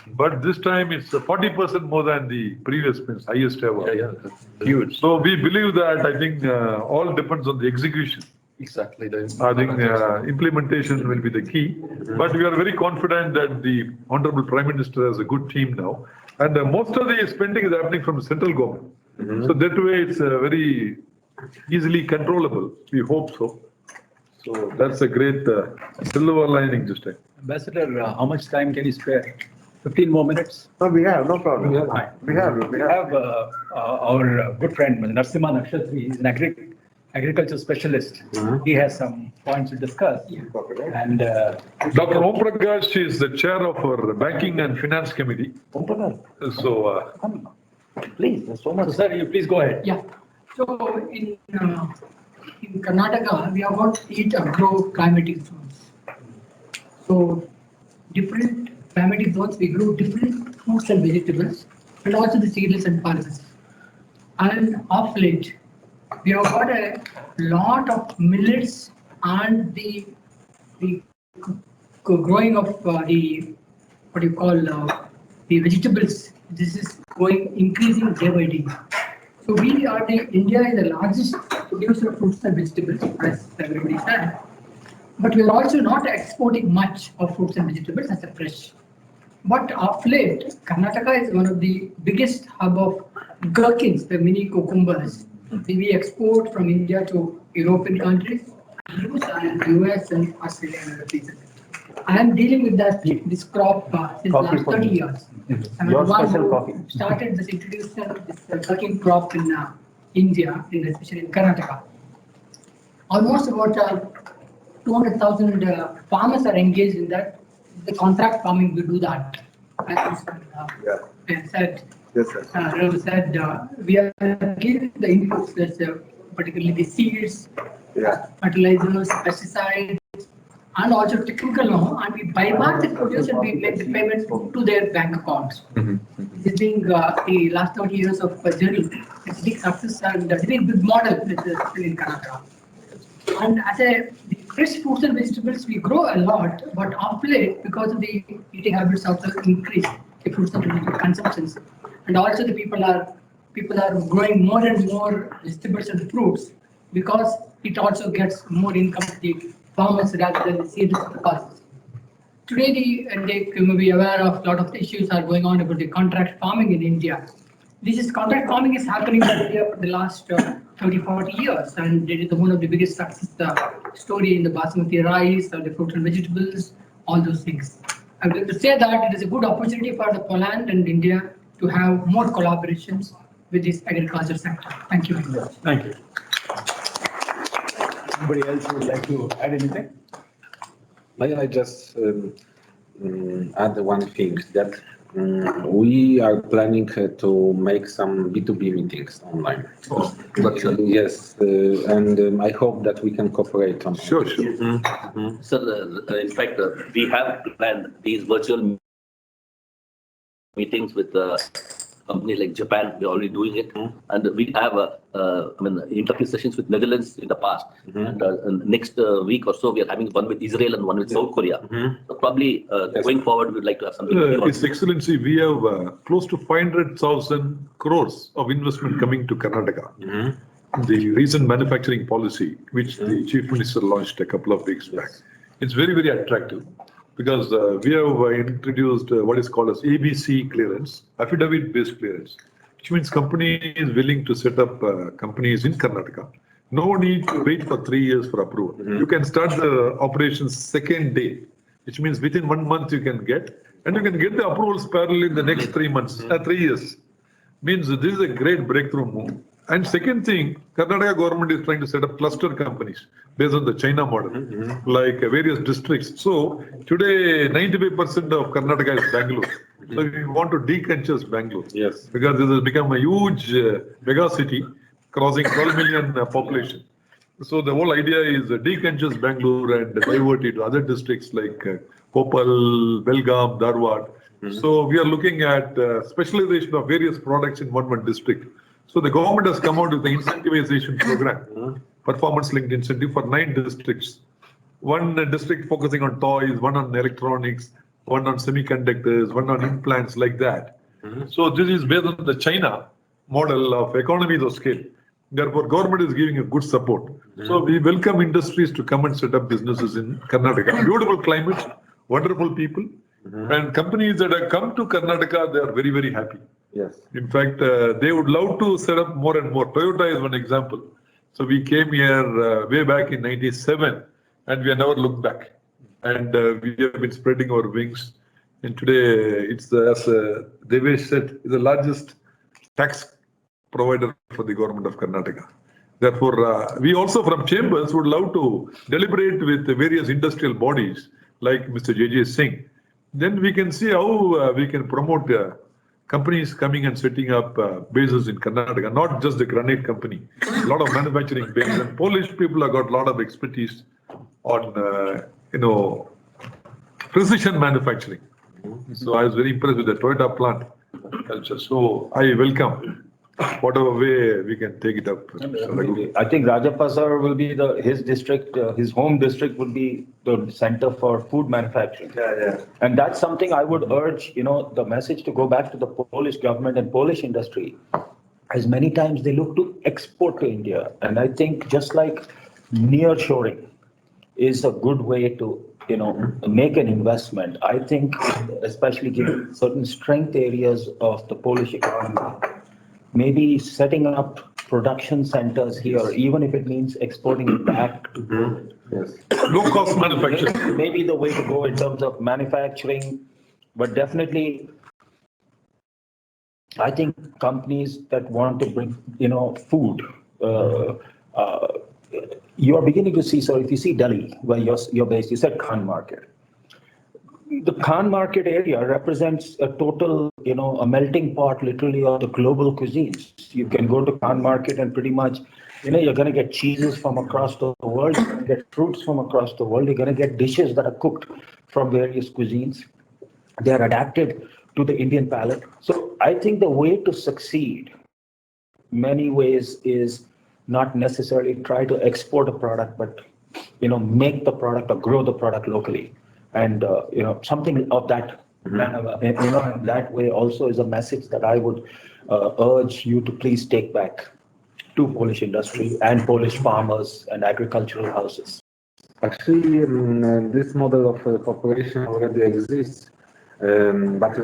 But this time it's 40% more than the previous spends, highest ever. Huge. So we believe that, I think, all depends on the execution. Exactly. I think implementation will be the key. But we are very confident that the Honorable Prime Minister has a good team now. And most of the spending is happening from the central government. So that way it's very easily controllable. We hope so. So that's a great silver lining this time. Ambassador, how much time can you spare? 15 more minutes? No, we have, no problem. We have our good friend, Narasimha Nakshatri, is an agriculture specialist. He has some points to discuss. And Dr. Om Prakash is the chair of our Banking and Finance Committee. So, please, there's so much. so, sir, you please go ahead. Yeah. So in Karnataka, we have got 8 agro-climatic zones. So different climatic zones, we grow different fruits and vegetables, and also the cereals and pulses. And of late, we have got a lot of millets and the growing of the vegetables. This is increasing day by day. So India is the largest producer of fruits and vegetables, as everybody said. But we are also not exporting much of fruits and vegetables as a fresh. But of late, Karnataka is one of the biggest hub of gherkins, the mini cucumbers. We export from India to European countries, US and Australia and other places. I am dealing with this crop since last 30 years. I'm the one who started this introduction of this gherkin crop in India, especially in Karnataka. Almost about 200,000 farmers are engaged in that. The contract farming, we do that. as Yeah. said, Yes, sir. Ravi said, we are giving the inputs, that's, particularly the seeds, Yeah. fertilizers, pesticides, and also technical know, and we bypass the producer, we make the payment to their bank accounts. This being the last 30 years of journey, it's a big success and a very big model still in Karnataka. And as the fresh fruits and vegetables, we grow a lot, but of late, because of the eating habits also increase the fruits and vegetable consumptions. And also the people are growing more and more vegetables and fruits because it also gets more income to the farmers rather than the seedless costs. Today, they may be aware of a lot of the issues are going on about the contract farming in India. Contract farming is happening in India for the last 30, 40 years, and it is one of the biggest success story in the basmati rice, the fruits and vegetables, all those things. I would like to say that it is a good opportunity for the Poland and India to have more collaborations with this agriculture sector. Thank you very much. Thank you. Anybody else would like to add anything? May I just add one thing that we are planning to make some B2B meetings online. Virtually. Yes, and I hope that we can cooperate on. Sure, sure. Sir, in fact, we have planned these virtual meetings with companies like Japan. We're already doing it, and we have interview sessions with Netherlands in the past. And next week or so, we are having one with Israel and one with South Korea. So probably going forward, we'd like to have something. His Excellency, we have close to 500,000 crores of investment coming to Karnataka. The recent manufacturing policy, which the Chief Minister launched a couple of weeks back, it's very, very attractive because we have introduced what is called as ABC clearance, affidavit-based clearance, which means company is willing to set up companies in Karnataka. No need to wait for 3 years for approval. You can start the operations second day, which means within 1 month you can get, and you can get the approvals parallel in the next 3 months, 3 years. Means this is a great breakthrough move. And second thing, Karnataka government is trying to set up cluster companies based on the China model, like various districts. So today, 95% of Karnataka is Bangalore. So we want to decongest Bangalore. Yes. Because this has become a huge mega city, crossing 12 million population. So the whole idea is decongest Bangalore and divert it to other districts like Koppal, Belgaum, Dharwad. So we are looking at specialization of various products in one district. So the government has come out with the incentivization program, performance-linked incentive for 9 districts. One district focusing on toys, one on electronics, one on semiconductors, one on implants, like that. So this is based on the China model of economies of scale. Therefore, government is giving a good support. So we welcome industries to come and set up businesses in Karnataka. Beautiful climate, wonderful people, and companies that have come to Karnataka, they are very, very happy. Yes. In fact, they would love to set up more and more. Toyota is one example. So we came here way back in '97, and we have never looked back. And we have been spreading our wings. And today, it's as Devesh said, is the largest tax provider for the government of Karnataka. Therefore, we also from Chambers would love to deliberate with the various industrial bodies like Mr. J.J. Singh. Then we can see how we can promote companies coming and setting up bases in Karnataka, not just the granite company. A lot of manufacturing bases, and Polish people have got a lot of expertise on, precision manufacturing. So I was very impressed with the Toyota plant culture. So I welcome whatever way we can take it up. I think Rajappa sir will be his district, his home district will be the center for food manufacturing. Yeah. And that's something I would urge, the message to go back to the Polish government and Polish industry. As many times they look to export to India. And I think just like nearshoring is a good way to, make an investment. I think especially given certain strength areas of the Polish economy, maybe setting up production centers here, even if it means exporting it back to Low cost manufacturing. maybe the way to go in terms of manufacturing, but definitely I think companies that want to bring, food, you are beginning to see, so if you see Delhi, where you're based, you said Khan Market. the Khan market area represents a total, a melting pot literally of the global cuisines. You can go to Khan market and pretty much, you're going to get cheeses from across the world, you're going to get fruits from across the world, you're going to get dishes that are cooked from various cuisines. They are adapted to the Indian palate. So I think the way to succeed many ways is not necessarily try to export a product, but, make the product or grow the product locally. And, something of that, that way also is a message that I would urge you to please take back to Polish industry and Polish farmers and agricultural houses. Actually, this model of cooperation already exists, but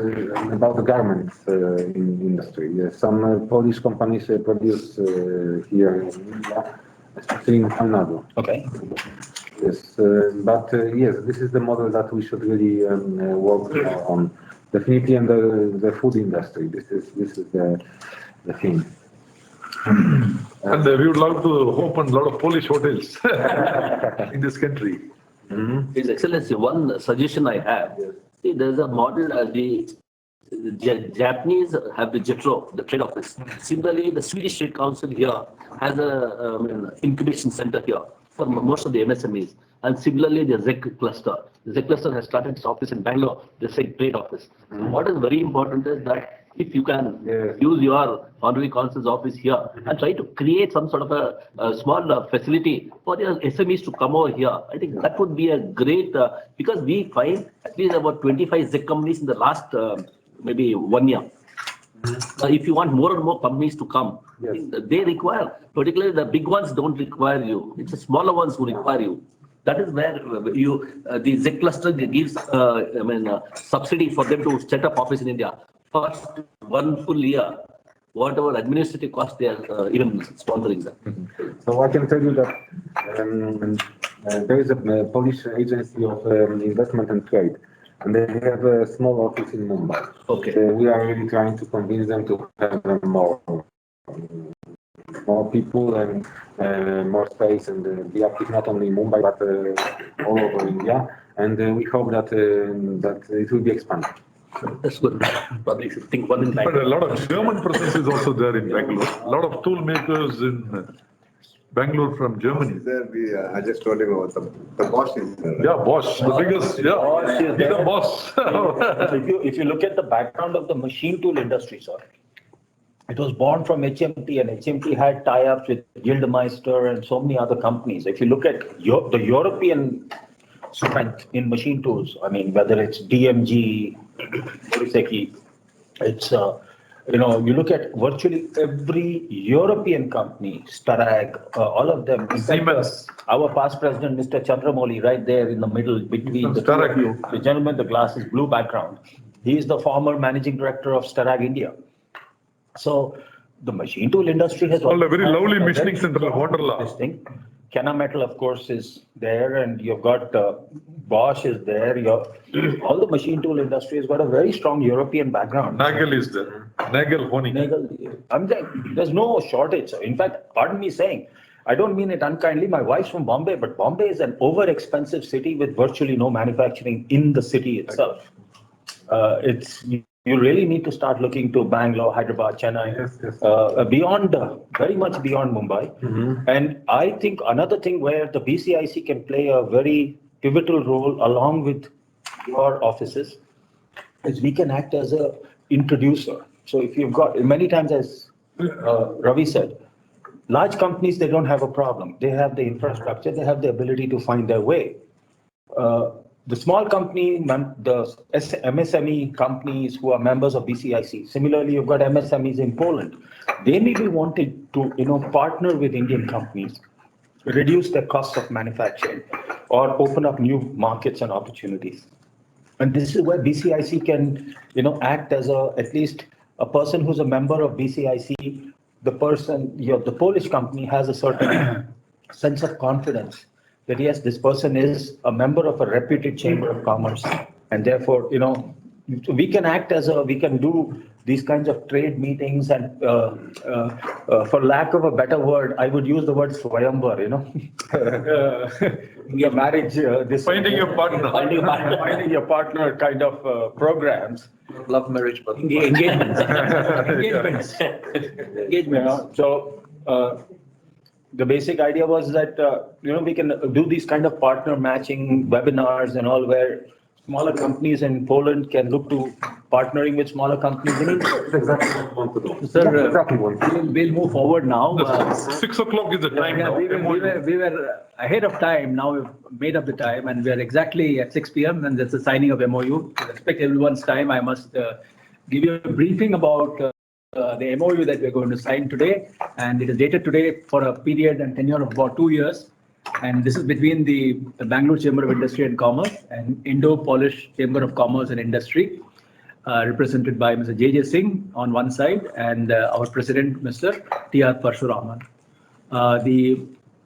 about the garments industry. Some Polish companies produce here in India, especially in Canada. Okay. Yes, but yes, this is the model that we should really work on. Definitely in the food industry. This is the thing. And we would love to open a lot of Polish hotels in this country. His Excellency, one suggestion I have. See, there's a model, the Japanese have the JETRO, the trade office. Similarly, the Swedish Trade Council here has a incubation center here for most of the MSMEs. And similarly, the ZEC cluster. The ZEC cluster has started its office in Bangalore, the same trade office. What is very important is that if you can use your Honorary Consul's office here and try to create some sort of a small facility for your SMEs to come over here, I think that would be a great, because we find at least about 25 ZEC companies in the last maybe 1 year. If you want more and more companies to come, they require, particularly the big ones don't require you. It's the smaller ones who require you. That is where the ZEC cluster gives, subsidy for them to set up office in India. First 1 full year, whatever administrative cost they are even sponsoring them. So I can tell you that there is a Polish agency of investment and trade, and they have a small office in Mumbai. Okay. We are really trying to convince them to have more people and more space and be active not only in Mumbai but all over India. And we hope that it will be expanded. That's good. Probably you should think one in But time. a lot of German presence is also there in Bangalore. A lot of tool makers in Bangalore from Germany. There I just told him about the Bosch is there. Yeah, Bosch, the biggest, Bosch is he's there. a boss. If you look at the background of the machine tool industry, sir, it was born from HMT, and HMT had tie-ups with Gildemeister and so many other companies. If you look at the European strength in machine tools, I mean, whether it's DMG, BCIC, it's, you look at virtually every European company, Starag, all of them. Siemens. Our past president, Mr. Chandramouli, right there in the middle between the two of you, the gentleman, the glasses, blue background. He is the former managing director of Starag India. So the machine tool industry has All a very lovely a machining very center, strong Wonderla. this thing. Kenna Metal, of course, is there, and you've got Bosch is there. All the machine tool industry has got a very strong European background. Nagel is there. Nagel Honing. There's no shortage. In fact, pardon me saying, I don't mean it unkindly. My wife's from Bombay, but Bombay is an over-expensive city with virtually no manufacturing in the city itself. You really need to start looking to Bangalore, Hyderabad, Chennai, beyond, very much beyond Mumbai. And I think another thing where the BCIC can play a very pivotal role along with your offices is we can act as a introducer. So if you've got, many times as Ravi said, large companies, they don't have a problem. They have the infrastructure, they have the ability to find their way. The small company, the MSME companies who are members of BCIC, similarly, you've got MSMEs in Poland. They may be wanted to, partner with Indian companies, reduce their cost of manufacturing, or open up new markets and opportunities. And this is where BCIC can, act as at least a person who's a member of BCIC. The person, the Polish company has a certain sense of confidence that yes, this person is a member of a reputed chamber of commerce, and therefore, we can act as we can do these kinds of trade meetings and for lack of a better word, I would use the word swayamvar, your marriage, this Finding your partner. finding your partner kind of programs. Love marriage, but. Engagements. Engagements. So the basic idea was that, we can do these kind of partner matching webinars and all where smaller companies in Poland can look to partnering with smaller companies in India. That's exactly what we want to do. Sir, That's exactly what. we'll move forward now. 6 o'clock is the time Yeah, now. we were ahead of time. Now we've made up the time and we are exactly at 6 p.m. and there's the signing of MOU. To respect everyone's time, I must give you a briefing about the MOU that we're going to sign today. And it is dated today for a period and tenure of about 2 years. And this is between the Bangalore Chamber of Industry and Commerce and Indo-Polish Chamber of Commerce and Industry, represented by Mr. J.J. Singh on one side and our president, Mr. T.R. Parshuraman. The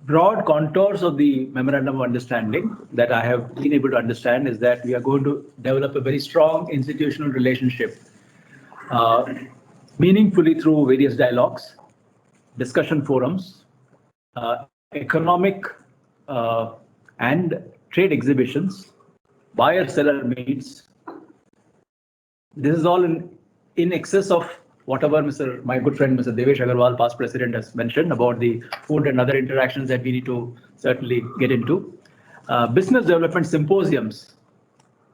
broad contours of the memorandum of understanding that I have been able to understand is that we are going to develop a very strong institutional relationship, meaningfully through various dialogues, discussion forums, economic and trade exhibitions, buyer-seller meets. This is all in excess of whatever my good friend, Mr. Devesh Agarwal, past president, has mentioned about the food and other interactions that we need to certainly get into. Business development symposiums,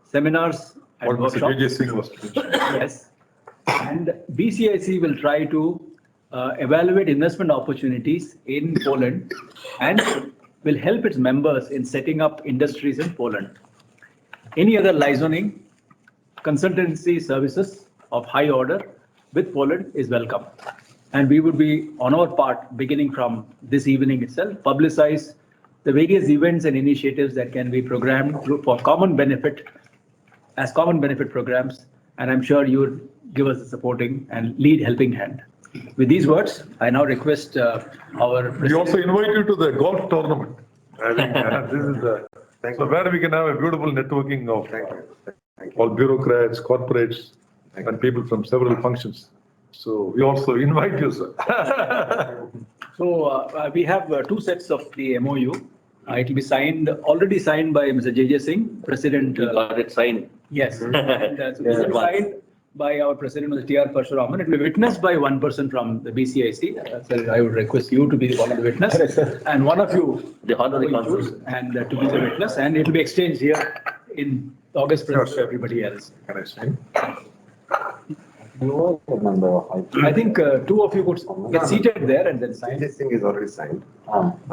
seminars and What Mr. workshops. J.J. Singh was mentioning. Yes. And BCIC will try to evaluate investment opportunities in Poland and will help its members in setting up industries in Poland. Any other licensing, consultancy services of high order with Poland is welcome. And we would be on our part, beginning from this evening itself, publicize the various events and initiatives that can be programmed for common benefit as common benefit programs. And I'm sure you would give us a supporting and lead helping hand. With these words, I now request our We also invite you to the golf tournament. I think this is so where we can have a beautiful networking of all bureaucrats, corporates, and people from several functions. So we also invite you, sir. So we have 2 sets of the MOU. It will be already signed by Mr. J.J. Singh, President. Got it signed. Yes. And, so this will be signed by our President, Mr. T.R. Parshuraman. It will be witnessed by one person from the BCIC. So I would request you to be one of the witness and one of you, The honorary consul. and to be the witness. And it will be exchanged here in August for everybody else. Can I sign? You are a member of I think 2 of you could get seated there and then sign. This thing is already signed.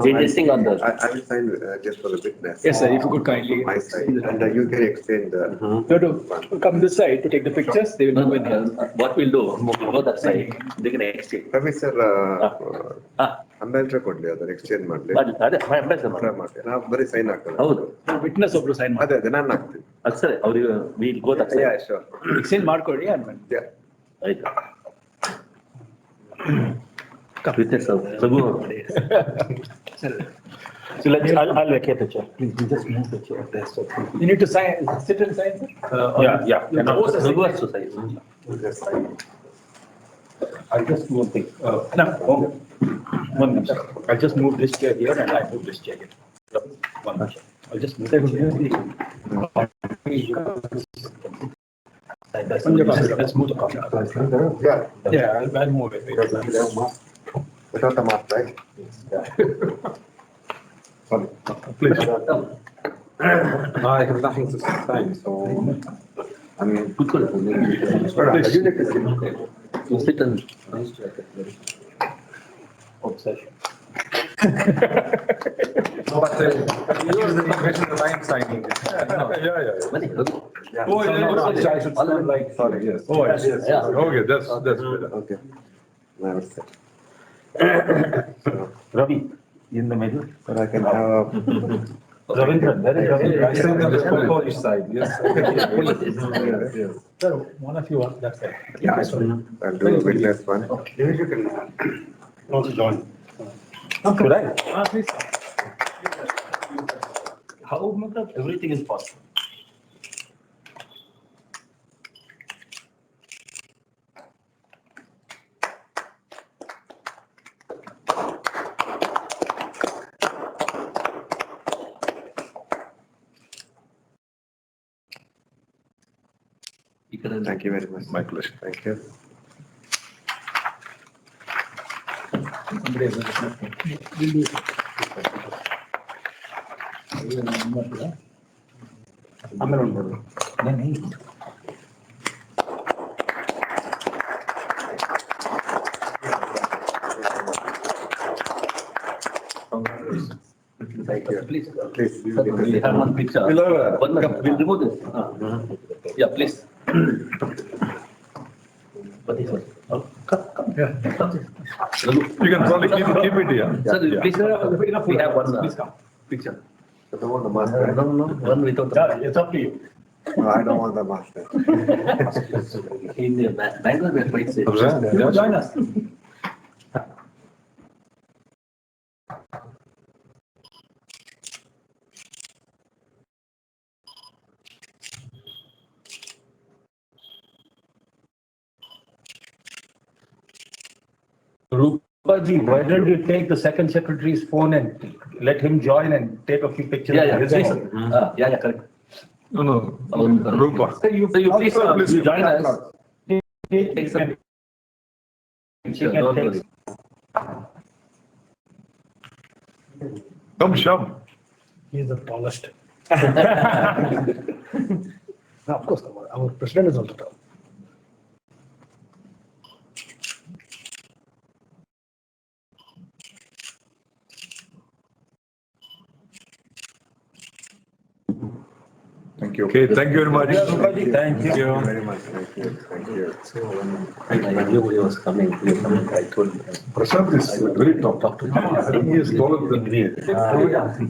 J.J. Singh on the. I will sign just for the witness. Yes, sir. If you could kindly. My side, and you can exchange the. You have to come this side to take the pictures. They will move in here. What we'll do, we'll go that side, they can exchange. Ravi sir, ambassador ಕೊಡ್ಲಿ ಅದರ exchange ಮಾಡ್ಲಿ. ಅದೇ ambassador ಮಾಡ್ಲಿ. ನಾವು ಬರೀ sign ಹಾಕೋದು. ಹೌದು. Witness ಒಬ್ರು sign ಮಾಡಿ. ಅದೇ ನಾನು ಹಾಕ್ತೀನಿ. ಅದು ಸರಿ, ಅವ್ರಿಗೆ we'll go that Yeah, side. sure. Exchange ಮಾಡ್ಕೊಳ್ಳಿ ಆದ್ಮೇಲೆ. Yeah. ಆಯ್ತು. With sir, Raghu ಅವರು. So I'll vacate the chair. Please, you just move the chair there. So. You need to sign, sit and sign, sir? Yeah. Raghu has to sign. I'll just move the, one minute. I'll just move this chair here and I move this chair here. One minute. I'll just move. Let's move the copy. Yeah. I'll move it. Without the mask, right? Sorry. Please. I have nothing to say, so I mean. You sit and. Obsession. No, but you are the information that I am signing. Yeah. Bani, Raghu. Oh, yeah. I should stand like, sorry, yes. Oh, yes. Yeah. Okay, that's better. Okay. Now it's set. Ravi, in the middle. But I can have. Ravindra, there is Ravindra. I stand on the Polish side, yes. Yes. Sir, one of you on that side. Yeah, I'll do a witness one. You can also join. Should I? Please. How, everything is possible. Kiran. Thank you very much. My pleasure. Thank you. Thank you. Please. Please. We have one picture. One minute. We'll remove this. Yeah, please. What is it? Oh, come. You can probably keep it here. Sir, please, we have one picture. I don't want the master. No, one without the. It's up to you. No, I don't want the master. In Bangalore, we are quite safe. Join us. Rupaji, why don't you take the second secretary's phone and let him join and take a few pictures? Yeah, please. Yeah, correct. No, Rupa. So you please, you join us. Take some. Sure, don't worry. Come, Sham. He is the tallest. Now, of course, our president is also tall. Thank you. Okay, thank you very much. Thank you. Thank you very much. Thank you. Thank you. I knew he was coming. I told him. Prashant is very top. Talk to him. He is taller than me.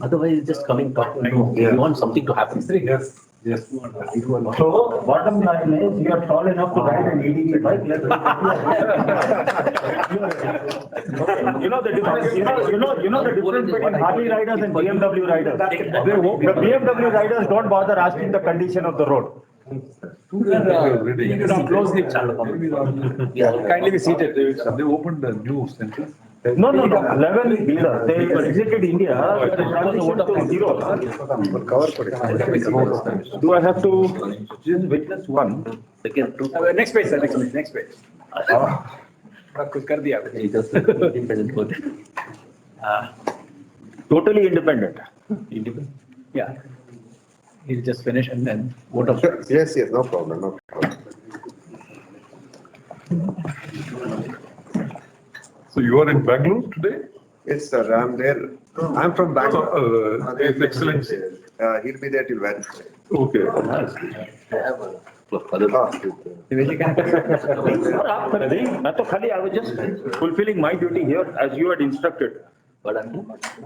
Otherwise, just coming talking. You want something to happen. Yes, yes. So bottom line is you are tall enough to ride an EDV bike. You know the difference. You know the difference between Harley riders and BMW riders. The BMW riders don't bother asking the condition of the road. Closely, kindly be seated. They opened a new center. No. 11 dealers. They exited India. They transitioned to zero. Do I have to just witness one? Second, two. Next page, sir. Next page. कुछ कर दिया आपने. He just independent vote. Totally independent. Yeah. He'll just finish and then vote of. Yes, no problem, no problem. So you are in Bangalore today? Yes, sir, I'm there. I'm from Bangalore. His Excellency. He'll be there till Wednesday. Okay. I have a other. I was just fulfilling my duty here as you had instructed. But I'm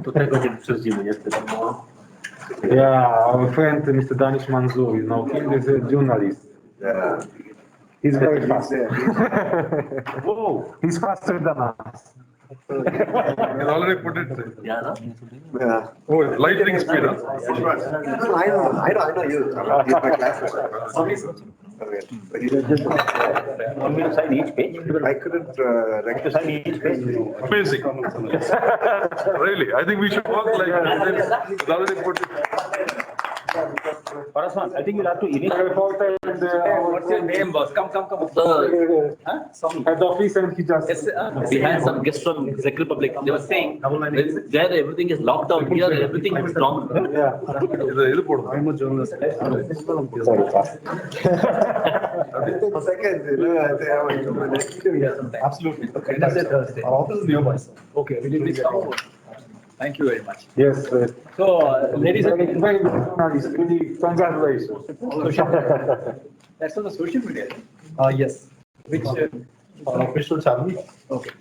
to try to get to see you yesterday. Yeah, our friend Mr. Danish Manzoor, you know, he is a journalist. Yeah. He's very fast. Whoa. He's faster than us. He's already put it. Yeah, no? Yeah. Oh, lightning speed, huh? No, I know you. He's my classmate. Okay. Want me to sign each page? I couldn't Sign each page. Amazing. Really, I think we should work like this. He's already put it. Paraswan, I think you'll have to initiate. What's your name, boss? Come. So, Head office and he just. we had some guests from Czech Republic. They were saying there everything is locked down. Here everything is normal. இது போடுங்க. I'm a journalist. for seconds. I think I want to. Absolutely. Okay. Our office is nearby. Okay. We did Thank you very much. Yes, So, ladies and gentlemen, very good journalist. Really, congratulations. that's on the social media. Yes. Which, Official channel. okay.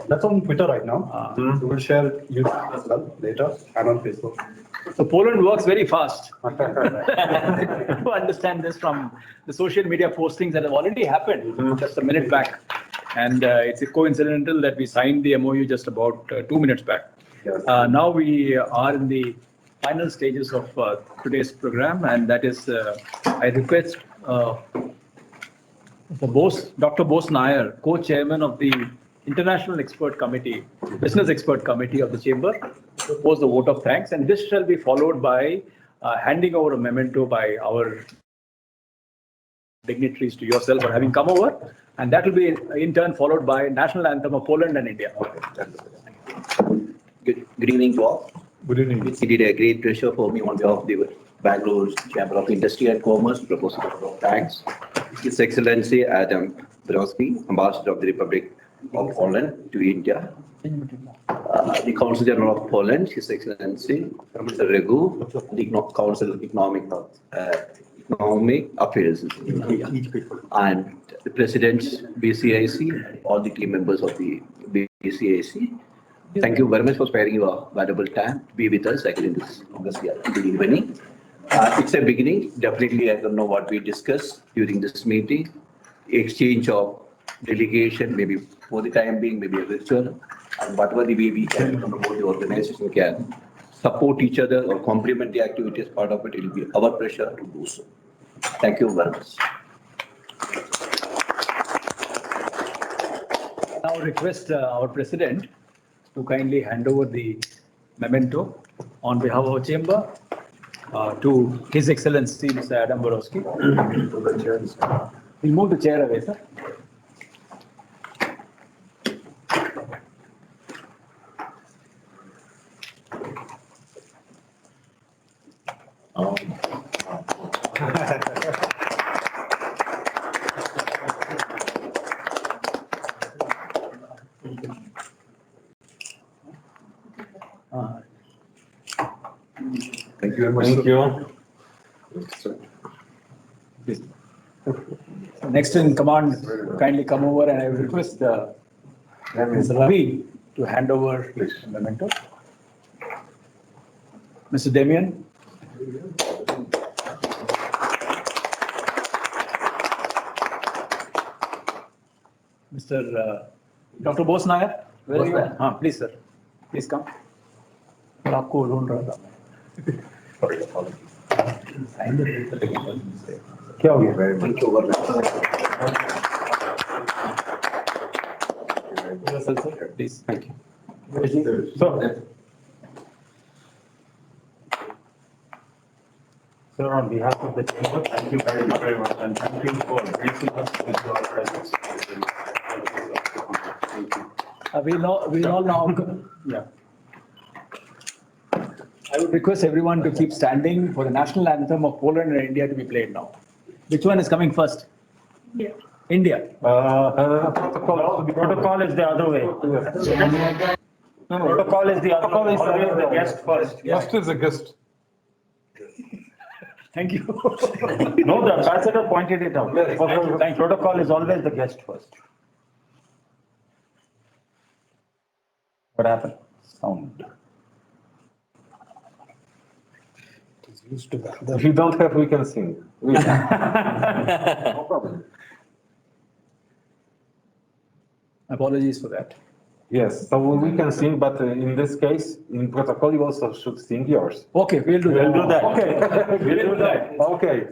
That's on Twitter right now. We will share YouTube as well later and on Facebook. So Poland works very fast. To understand this from the social media postings that have already happened just a minute back. And it's coincidental that we signed the MOU just about 2 minutes back. Now we are in the final stages of today's program, and that is, I request Dr. Bose Nair, co-chairman of the International Expert Committee, Business Expert Committee of the Chamber, to pose the vote of thanks, and this shall be followed by handing over a memento by our dignitaries to yourself for having come over. And that will be in turn followed by national anthem of Poland and India. Good evening to all. Good evening. It's indeed a great pleasure for me on behalf of the Bangalore Chamber of Industry and Commerce to propose a couple of thanks. His Excellency Adam Burakowski, Ambassador of the Republic of Poland to India. The Council General of Poland, His Excellency Mr. Regu, the Council of Economic Affairs, and the President BCIC, all the team members of the BCIC. Thank you very much for sparing your valuable time to be with us again in this good evening. It's a beginning. Definitely, I don't know what we discussed during this meeting. Exchange of delegation, maybe for the time being, maybe a virtual, and whatever the way we can from both the organization can support each other or complement the activities, part of it will be our pressure to do so. Thank you very much. Now request our President to kindly hand over the memento on behalf of our chamber to His Excellency Mr. Adam Burakowski. We'll move the chair away, sir. Thank you very much. Thank you. Next in command, kindly come over, and I will request Mr. Ravi to hand over his memento. Mr. Damian. Mr. Dr. Bose Nair, where are you? Please, sir. Please come. आपको ढूंढ रहा था मैं. क्या हो गया? Thank you very much. Please. Thank you. Sir, on behalf of the chamber, thank you very much, and thank you for gracing us with your presence. We'll all now. Yeah. I would request everyone to keep standing for the national anthem of Poland and India to be played now. Which one is coming first? Yeah. India. Protocol is the other way. Protocol is the other way. Always the guest first. First is a guest. Thank you. No, the ambassador pointed it out. Thank you. Protocol is always the guest first. What happened? Sound. If you don't have, we can sing. No problem. Apologies for that. Yes, so we can sing, but in this case, in protocol, you also should sing yours. Okay, we'll do that. We'll do that. Okay. We'll do that. Okay.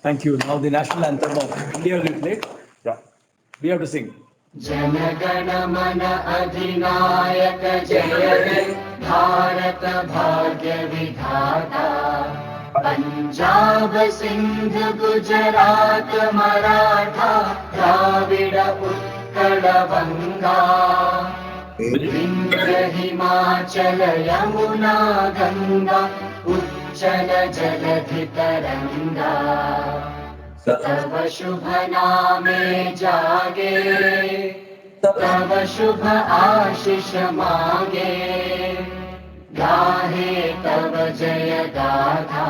Thank you. Now the national anthem of India will be played. Yeah. We have to sing. Jana Gana मन अधिनायक जय हे भारत भाग्य विधाता पंजाब सिंध गुजरात मराठा द्राविड उत्कल बंगा विंध्य हिमाचल यमुना गंगा उच्चल जलधि तरंगा तव शुभ नामे जागे तव शुभ आशीष मांगे गाहे तव जय गाथा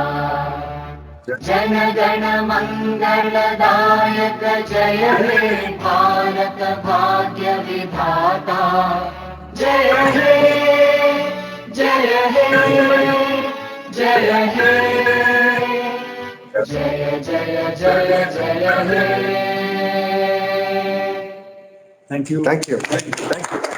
जन गण मंगल दायक जय हे भारत भाग्य विधाता जय हे जय हे जय हे जय जय जय जय हे Thank you. Thank you. Thank you.